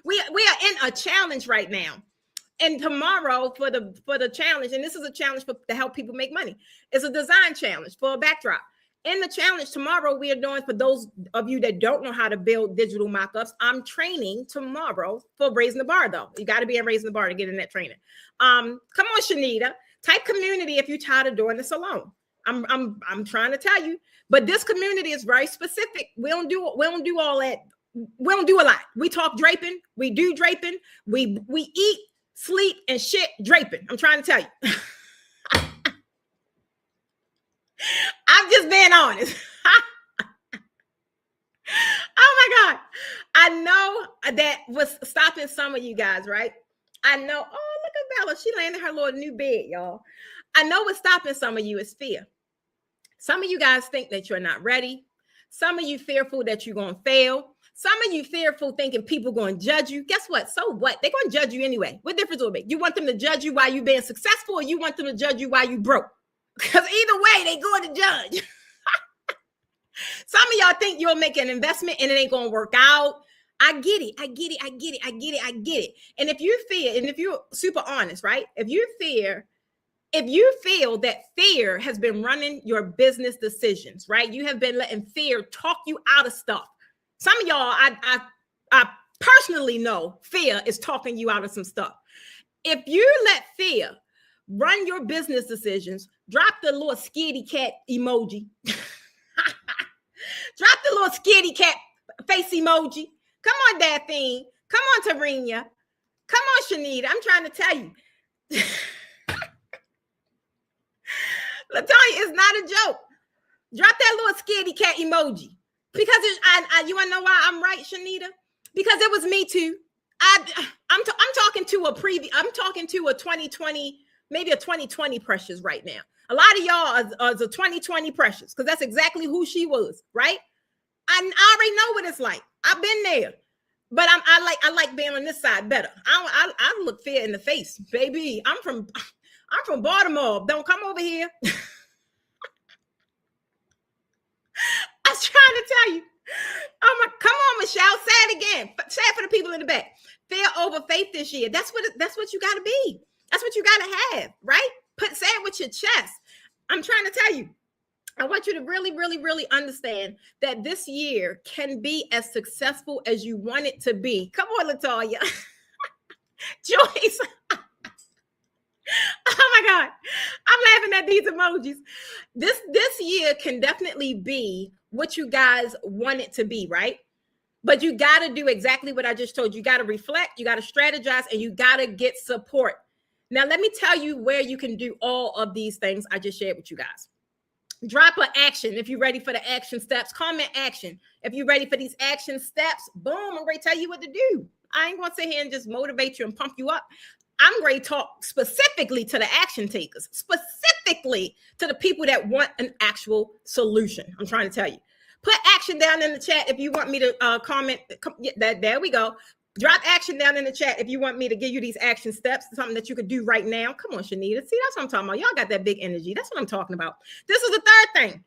We are in a challenge right now. And tomorrow for the challenge, and this is a challenge to help people make money. It's a design challenge for a backdrop. In the challenge tomorrow, we are doing, for those of you that don't know how to build digital mock-ups, I'm training tomorrow for Raising the Bar, though. You got to be in Raising the Bar to get in that training. Come on, Shanita. Type community if you're tired of doing this alone. I'm trying to tell you, but this community is very specific. We don't do all that. We don't do a lot. We talk draping. We do draping. We eat, sleep, and shit draping. I'm trying to tell you. I'm just being honest. Oh my God. I know that was stopping some of you guys, right? I know. Oh, look at Bella. She landed her little new bed, y'all. I know what's stopping some of you is fear. Some of you guys think that you're not ready. Some of you fearful that you're going to fail. Some of you fearful thinking people going to judge you. Guess what? So what? They're going to judge you anyway. What difference will it make? You want them to judge you while you being successful, or you want them to judge you while you broke? Because either way, they going to judge. Some of y'all think you'll make an investment and it ain't going to work out. I get it. And if you fear, and if you're super honest, right? If you feel that fear has been running your business decisions, right? You have been letting fear talk you out of stuff. Some of y'all, I personally know fear is talking you out of some stuff. If you let fear run your business decisions, drop the little scaredy cat emoji. Drop the little scaredy cat face emoji. Come on, Daphne. Come on, Tarina. Come on, Shanita. I'm trying to tell you. LaTanya, it's not a joke. Drop that little scaredy cat emoji. Because you want to know why I'm right, Shanita? Because it was me too. I'm talking to a preview. I'm talking to a 2020, maybe a 2020 Precious right now. A lot of y'all are the 2020 Precious, because that's exactly who she was, right? I already know what it's like. I've been there. But I like being on this side better. I look fear in the face, baby. I'm from Baltimore. Don't come over here. I was trying to tell you. Oh my, come on, Michelle. Say it again. Say it for the people in the back. Fear over faith this year. That's what you got to be. That's what you got to have, right? Say it with your chest. I'm trying to tell you. I want you to really, really, really understand that this year can be as successful as you want it to be. Come on, Latoya. Joyce. Oh my God. I'm laughing at these emojis. This year can definitely be what you guys want it to be, right? But you got to do exactly what I just told you. You got to reflect, you got to strategize, and you got to get support. Now, let me tell you where you can do all of these things I just shared with you guys. Drop an action if you're ready for the action steps. Comment action if you're ready for these action steps. Boom, I'm ready to tell you what to do. I ain't going to sit here and just motivate you and pump you up. I'm going to talk specifically to the action takers, specifically to the people that want an actual solution. I'm trying to tell you. Put action down in the chat if you want me to comment. There we go. Drop action down in the chat if you want me to give you these action steps, something that you could do right now. Come on, Shanita. See, that's what I'm talking about. Y'all got that big energy. That's what I'm talking about. This is the third thing.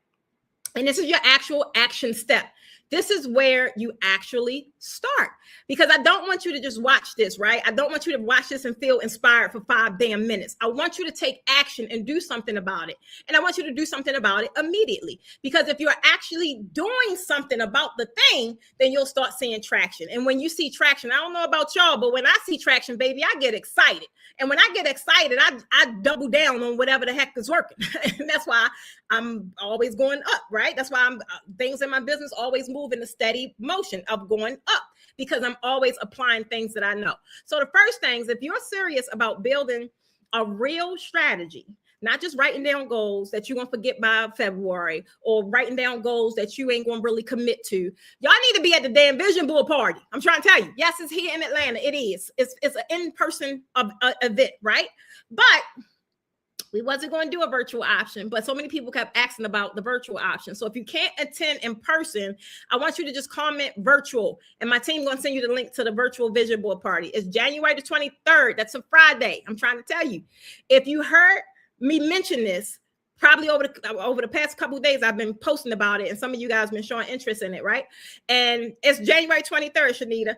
And this is your actual action step. This is where you actually start, because I don't want you to just watch this, right? I don't want you to watch this and feel inspired for 5 damn minutes. I want you to take action and do something about it. And I want you to do something about it immediately, because if you're actually doing something about the thing, then you'll start seeing traction. And when you see traction, I don't know about y'all, but when I see traction, baby, I get excited. And when I get excited, I double down on whatever the heck is working. And that's why I'm always going up, right? That's why things in my business always move in a steady motion of going up, because I'm always applying things that I know. So the first things, if you're serious about building a real strategy, not just writing down goals that you're going to forget by February, or writing down goals that you ain't going to really commit to, y'all need to be at the damn vision board party. I'm trying to tell you. Yes, it's here in Atlanta. It is. It's an in-person event, right? But we wasn't going to do a virtual option, but so many people kept asking about the virtual option. So if you can't attend in person, I want you to just comment virtual, and my team going to send you the link to the virtual vision board party. It's January the 23rd. That's a Friday. I'm trying to tell you. If you heard me mention this, probably over the past couple of days, I've been posting about it, and some of you guys have been showing interest in it, right? And it's January 23rd, Shanita.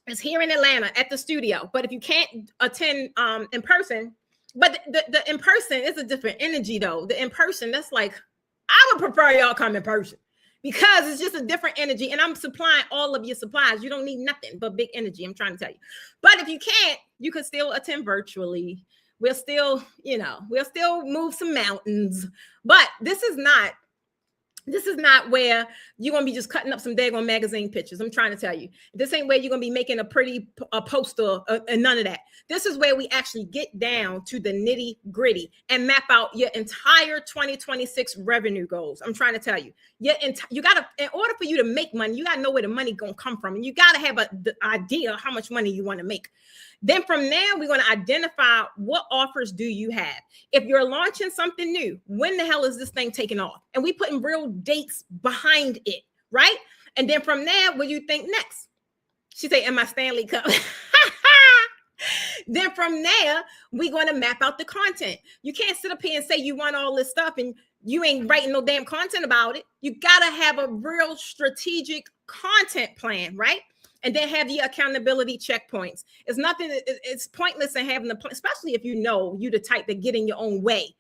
It's here in Atlanta at the studio. But if you can't attend in person, but the in person is a different energy, though. The in person, that's like, I would prefer y'all come in person, because it's just a different energy, and I'm supplying all of your supplies. You don't need nothing but big energy. I'm trying to tell you. But if you can't, you can still attend virtually. We'll still move some mountains. But this is not where you're going to be just cutting up some daggone magazine pictures. I'm trying to tell you. This ain't where you're going to be making a pretty poster and none of that. This is where we actually get down to the nitty gritty and map out your entire 2026 revenue goals. I'm trying to tell you. You got to, in order for you to make money, you got to know where the money going to come from. And you got to have the idea of how much money you want to make. Then from there, we're going to identify what offers do you have. If you're launching something new, when the hell is this thing taking off? And we putting real dates behind it, right? And then from there, what do you think next? She say, "In my Stanley Cup." Then from there, we're going to map out the content. You can't sit up here and say you want all this stuff and you ain't writing no damn content about it. You got to have a real strategic content plan, right? And then have your accountability checkpoints. It's pointless in having especially if you know you the type that get in your own way.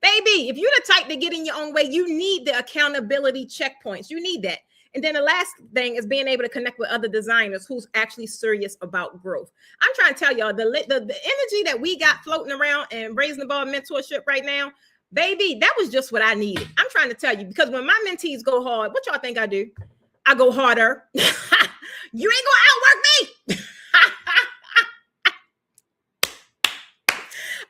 Baby, if you're the type that get in your own way, you need the accountability checkpoints. You need that. And then the last thing is being able to connect with other designers who's actually serious about growth. I'm trying to tell y'all, the energy that we got floating around and Raising the Bar mentorship right now, baby, that was just what I needed. I'm trying to tell you, because when my mentees go hard, what y'all think I do? I go harder. You ain't gonna outwork me.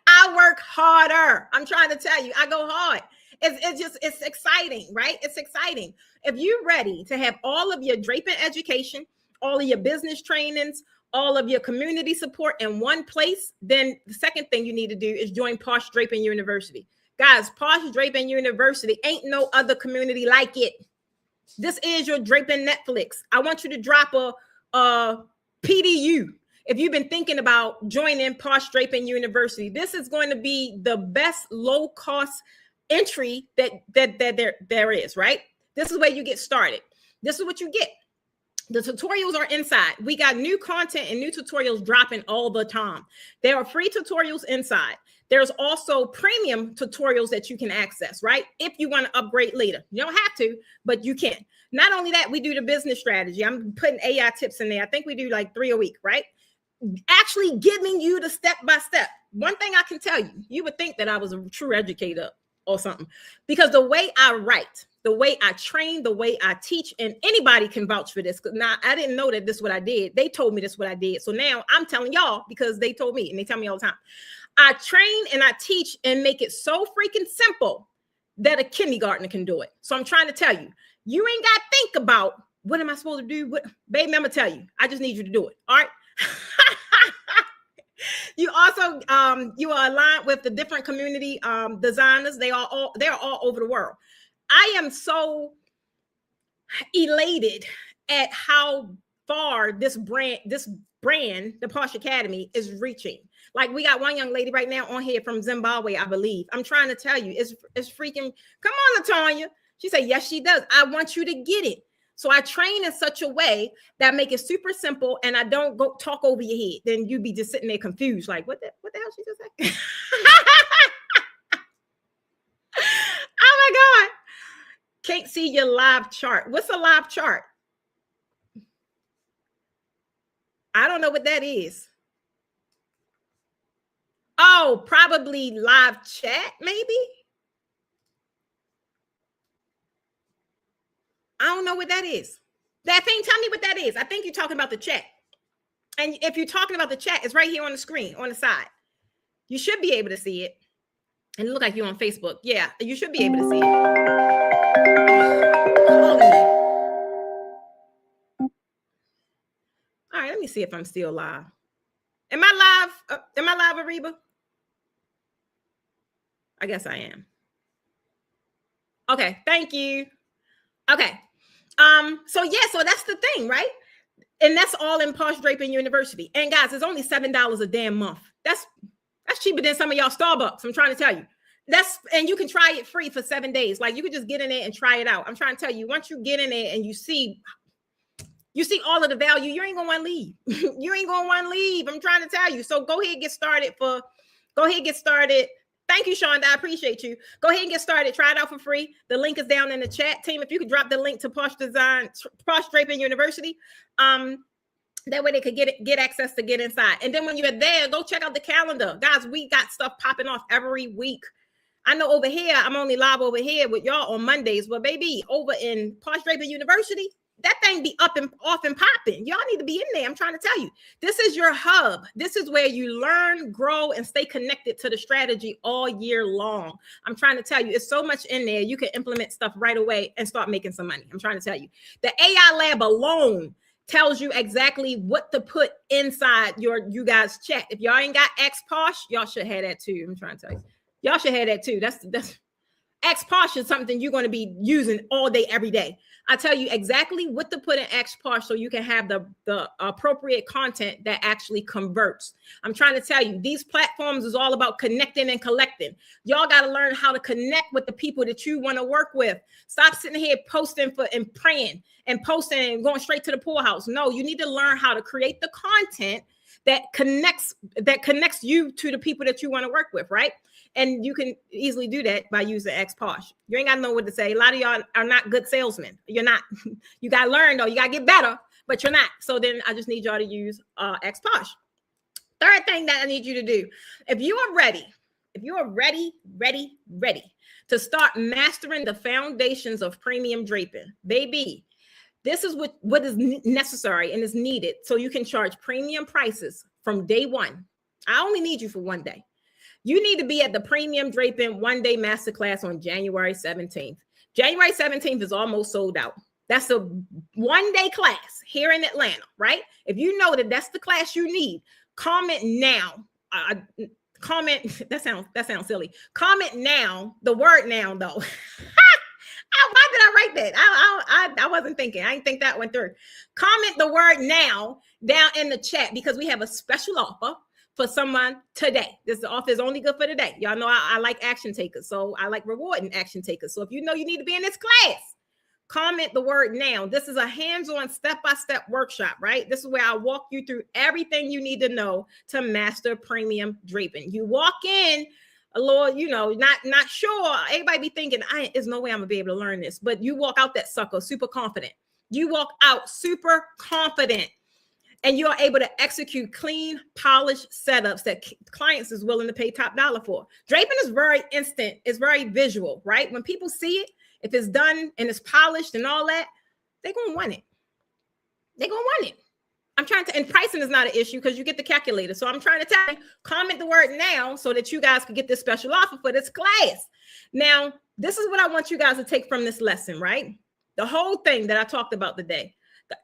I work harder. I'm trying to tell you, I go hard. It's exciting, right? It's exciting. If you're ready to have all of your draping education, all of your business trainings, all of your community support in one place, then the second thing you need to do is join Posh Draping University. Guys, Posh Draping University ain't no other community like it. This is your Draping Netflix. I want you to drop a PDU. If you've been thinking about joining Posh Draping University, this is going to be the best low-cost entry that there is, right? This is where you get started. This is what you get. The tutorials are inside. We got new content and new tutorials dropping all the time. There are free tutorials inside. There's also premium tutorials that you can access, right? If you want to upgrade later. You don't have to, but you can. Not only that, we do the business strategy. I'm putting AI tips in there. I think we do like 3 a week, right? Actually giving you the step-by-step. One thing I can tell you, you would think that I was a true educator or something, because the way I write, the way I train, the way I teach, and anybody can vouch for this. Because now I didn't know that this is what I did. They told me this is what I did. So now I'm telling y'all because they told me, and they tell me all the time. I train and I teach and make it so freaking simple that a kindergartner can do it. So I'm trying to tell you, you ain't got to think about what am I supposed to do? Baby, I'm gonna tell you. I just need you to do it. All right. You also you are aligned with the different community designers. They're all over the world. I am so elated at how far this brand, the Posh Academy, is reaching. Like, we got one young lady right now on here from Zimbabwe, I believe. I'm trying to tell you, it's freaking, come on, Latonya. She said, yes, she does. I want you to get it. So I train in such a way that make it super simple, and I don't go talk over your head. Then you'd be just sitting there confused, like, what the hell she just say? Oh my God. Can't see your live chart. What's a live chart? I don't know what that is. Oh, probably live chat, maybe. I don't know what that is. That thing, tell me what that is. I think you're talking about the chat. And if you're talking about the chat, it's right here on the screen, on the side. You should be able to see it. And it look like you're on Facebook. Yeah, you should be able to see it. All right, let me see if I'm still live. Am I live? Am I live, Ariba? I guess I am. Okay, thank you. Okay. So that's the thing, right? And that's all in Posh Draping University. And guys, it's only $7 a damn month. That's cheaper than some of y'all Starbucks. I'm trying to tell you. And you can try it free for 7 days. Like, you can just get in there and try it out. I'm trying to tell you, once you get in there and you see all of the value, you ain't gonna want to leave. You ain't gonna want to leave. I'm trying to tell you. So go ahead and get started. Thank you, Shonda. I appreciate you. Go ahead and get started. Try it out for free. The link is down in the chat. Team, if you could drop the link to Posh Draping University, that way they could get access to get inside. And then when you're there, go check out the calendar. Guys, we got stuff popping off every week. I know over here, I'm only live over here with y'all on Mondays, but baby, over in Posh Draping University, that thing be up and off and popping. Y'all need to be in there. I'm trying to tell you, this is your hub. This is where you learn, grow, and stay connected to the strategy all year long. I'm trying to tell you, it's so much in there. You can implement stuff right away and start making some money. I'm trying to tell you, the AI lab alone tells you exactly what to put inside you guys' chat. If y'all ain't got X Posh, y'all should have that too. I'm trying to tell you, y'all should have that too. That's X Posh is something you're going to be using all day, every day. I tell you exactly what to put in X Posh so you can have the appropriate content that actually converts. I'm trying to tell you, these platforms is all about connecting and collecting. Y'all got to learn how to connect with the people that you want to work with. Stop sitting here posting and praying and posting and going straight to the poorhouse. No, you need to learn how to create the content that connects you to the people that you want to work with, right? And you can easily do that by using X Posh. You ain't got to know what to say. A lot of y'all are not good salesmen. You're not. You got to learn, though. You got to get better, but you're not. So then I just need y'all to use X Posh. Third thing that I need you to do, if you are ready to start mastering the foundations of premium draping, baby, this is what is necessary and is needed so you can charge premium prices from day one. I only need you for 1 day. You need to be at the Premium Draping 1-day masterclass on January 17th. January 17th is almost sold out. That's a 1-day class here in Atlanta, right? If you know that that's the class you need, comment now. Comment. That sounds silly. Comment now. The word now, though. Why did I write that? I wasn't thinking. I didn't think that went through. Comment the word now down in the chat because we have a special offer for someone today. This offer is only good for today. Y'all know I like action takers, so I like rewarding action takers. So if you know you need to be in this class, comment the word now. This is a hands-on step-by-step workshop, right? This is where I walk you through everything you need to know to master premium draping. You walk in a little, not sure. Everybody be thinking, there's no way I'm gonna be able to learn this. But you walk out that sucker super confident. You walk out super confident. And you're able to execute clean, polished setups that clients is willing to pay top dollar for. Draping is very instant. It's very visual, right? When people see it, if it's done and it's polished and all that, they're going to want it. They're going to want it. And pricing is not an issue because you get the calculator. So I'm trying to tell you, comment the word now so that you guys can get this special offer for this class. Now, this is what I want you guys to take from this lesson, right? The whole thing that I talked about today.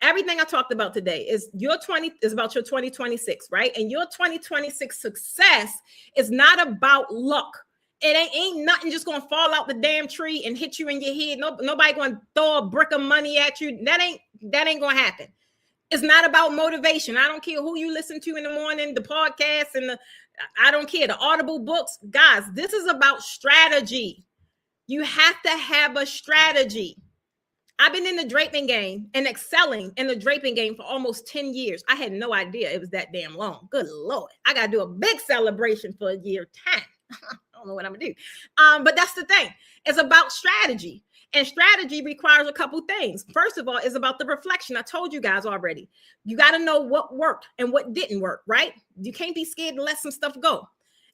Everything I talked about today is about your 2026, right? And your 2026 success is not about luck. It ain't nothing just gonna fall out the damn tree and hit you in your head. Nobody gonna throw a brick of money at you. That ain't gonna happen. It's not about motivation. I don't care who you listen to in the morning, the podcasts and I don't care, the Audible books. Guys, this is about strategy. You have to have a strategy. I've been in the draping game and excelling in the draping game for almost 10 years. I had no idea it was that damn long. Good Lord. I got to do a big celebration for a year 10. I don't know what I'm going to do. But that's the thing. It's about strategy. And strategy requires a couple things. First of all, it's about the reflection. I told you guys already. You got to know what worked and what didn't work, right? You can't be scared to let some stuff go.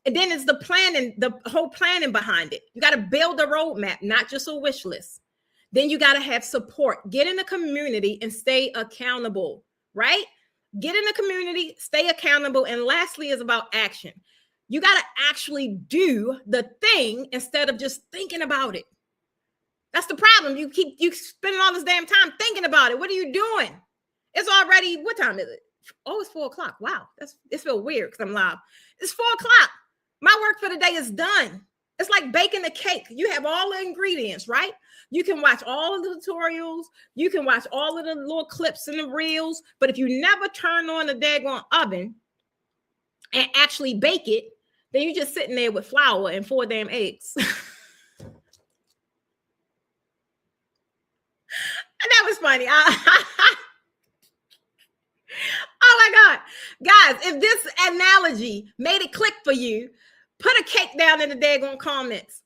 And then it's the planning, the whole planning behind it. You got to build a roadmap, not just a wish list. Then you got to have support. Get in the community and stay accountable, right? Get in the community, stay accountable. And lastly is about action. You got to actually do the thing instead of just thinking about it. That's the problem. You spending all this damn time thinking about it. What are you doing? It's already, what time is it? Oh, it's 4:00. Wow. It's feels weird because I'm live. It's 4:00. My work for the day is done. It's like baking a cake. You have all the ingredients, right? You can watch all of the tutorials. You can watch all of the little clips and the reels. But if you never turn on the daggone oven and actually bake it, then you're just sitting there with flour and 4 damn eggs. And that was funny. Oh my God. Guys, if this analogy made it click for you, put a cake down in the daggone comments.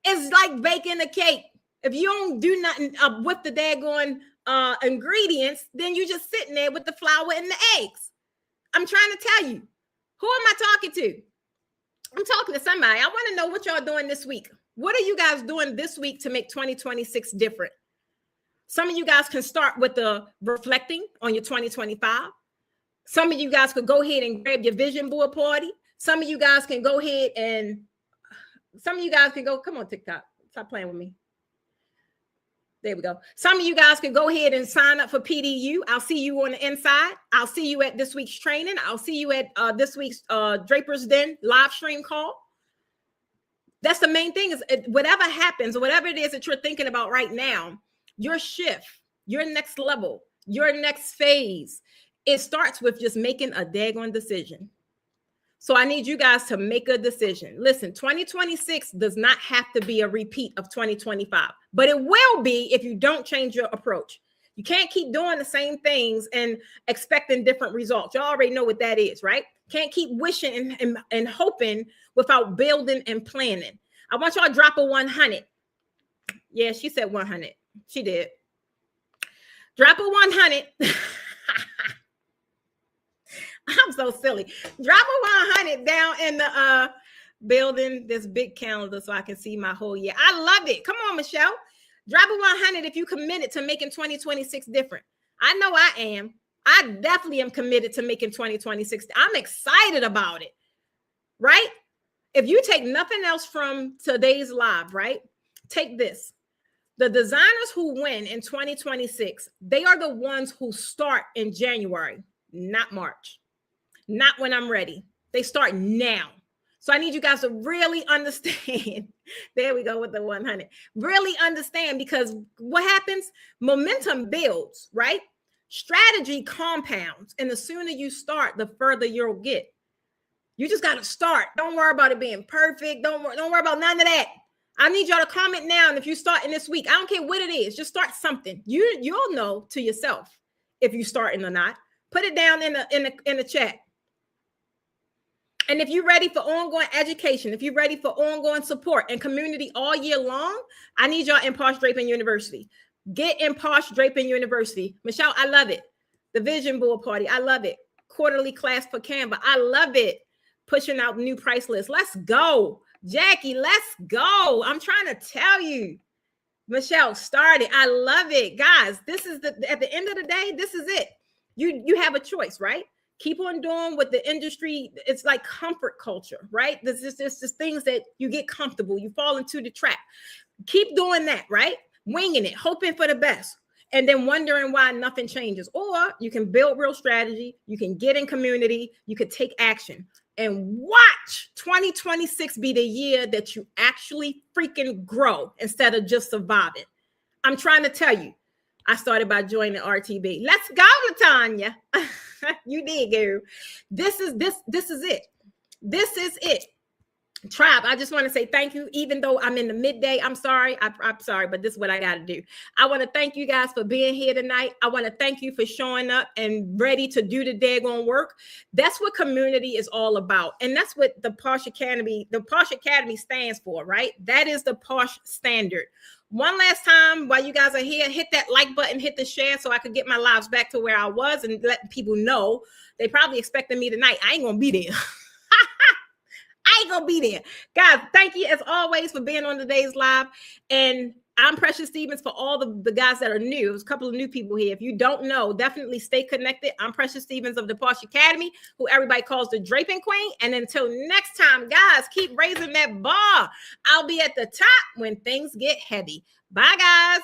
It's like baking a cake. If you don't do nothing with the daggone ingredients, then you're just sitting there with the flour and the eggs. I'm trying to tell you. Who am I talking to? I'm talking to somebody. I want to know what y'all doing this week. What are you guys doing this week to make 2026 different? Some of you guys can start with the reflecting on your 2025. Some of you guys could go ahead and grab your vision board party. Some of you guys can go ahead and come on, TikTok. Stop playing with me. There we go. Some of you guys can go ahead and sign up for PDU. I'll see you on the inside. I'll see you at this week's training. I'll see you at this week's Draper's Den live stream call. That's the main thing is whatever happens, or whatever it is that you're thinking about right now, your shift, your next level, your next phase, it starts with just making a daggone decision. So I need you guys to make a decision. Listen, 2026 does not have to be a repeat of 2025, but it will be if you don't change your approach. You can't keep doing the same things and expecting different results. You already know what that is, right? Can't keep wishing and hoping without building and planning. I want y'all to drop a 100. Yeah, she said 100. She did. Drop a 100. I'm so silly. Drop a 100 down in the building this big calendar so I can see my whole year. I love it. Come on, Michelle. Drop a 100 if you committed to making 2026 different. I know I am. I definitely am committed to making 2026. I'm excited about it, right? If you take nothing else from today's live, right? Take this. The designers who win in 2026, they are the ones who start in January, not March. Not when I'm ready. They start now. So I need you guys to really understand. There we go with the 100. Really understand, because what happens? Momentum builds, right? Strategy compounds. And the sooner you start, the further you'll get. You just got to start. Don't worry about it being perfect. Don't worry about none of that. I need y'all to comment now. And if you're starting this week, I don't care what it is, just start something. You'll know to yourself if you're starting or not. Put it down in the chat. And if you're ready for ongoing education, if you're ready for ongoing support and community all year long, I need y'all in Posh Draping University. Get in Posh Draping University. Michelle, I love it. The Vision Board Party, I love it. Quarterly class for Canva, I love it. Pushing out new price lists. Let's go. Jackie, let's go. I'm trying to tell you. Michelle, start it. I love it. Guys, this is at the end of the day, this is it. You have a choice, right? Keep on doing what the industry, it's like comfort culture, right? This is just things that you get comfortable, you fall into the trap. Keep doing that, right? Winging it, hoping for the best, and then wondering why nothing changes. Or you can build real strategy, you can get in community, you could take action, and watch 2026 be the year that you actually freaking grow instead of just surviving. I'm trying to tell you, I started by joining RTB. Let's go, Latanya. You did, girl. This is it. This is it. Tribe, I just want to say thank you. Even though I'm in the midday, I'm sorry. I'm sorry, but this is what I got to do. I want to thank you guys for being here tonight. I want to thank you for showing up and ready to do the daggone work. That's what community is all about. And that's what the Posh Academy stands for, right? That is the Posh standard. One last time while you guys are here, hit that like button, hit the share so I could get my lives back to where I was and let people know. They probably expecting me tonight. I ain't going to be there. I ain't going to be there. Guys, thank you as always for being on today's live. And I'm Precious Stevens for all the guys that are new. There's a couple of new people here. If you don't know, definitely stay connected. I'm Precious Stevens of the Posh Academy, who everybody calls the Draping Queen. And until next time, guys, keep raising that bar. I'll be at the top when things get heavy. Bye, guys.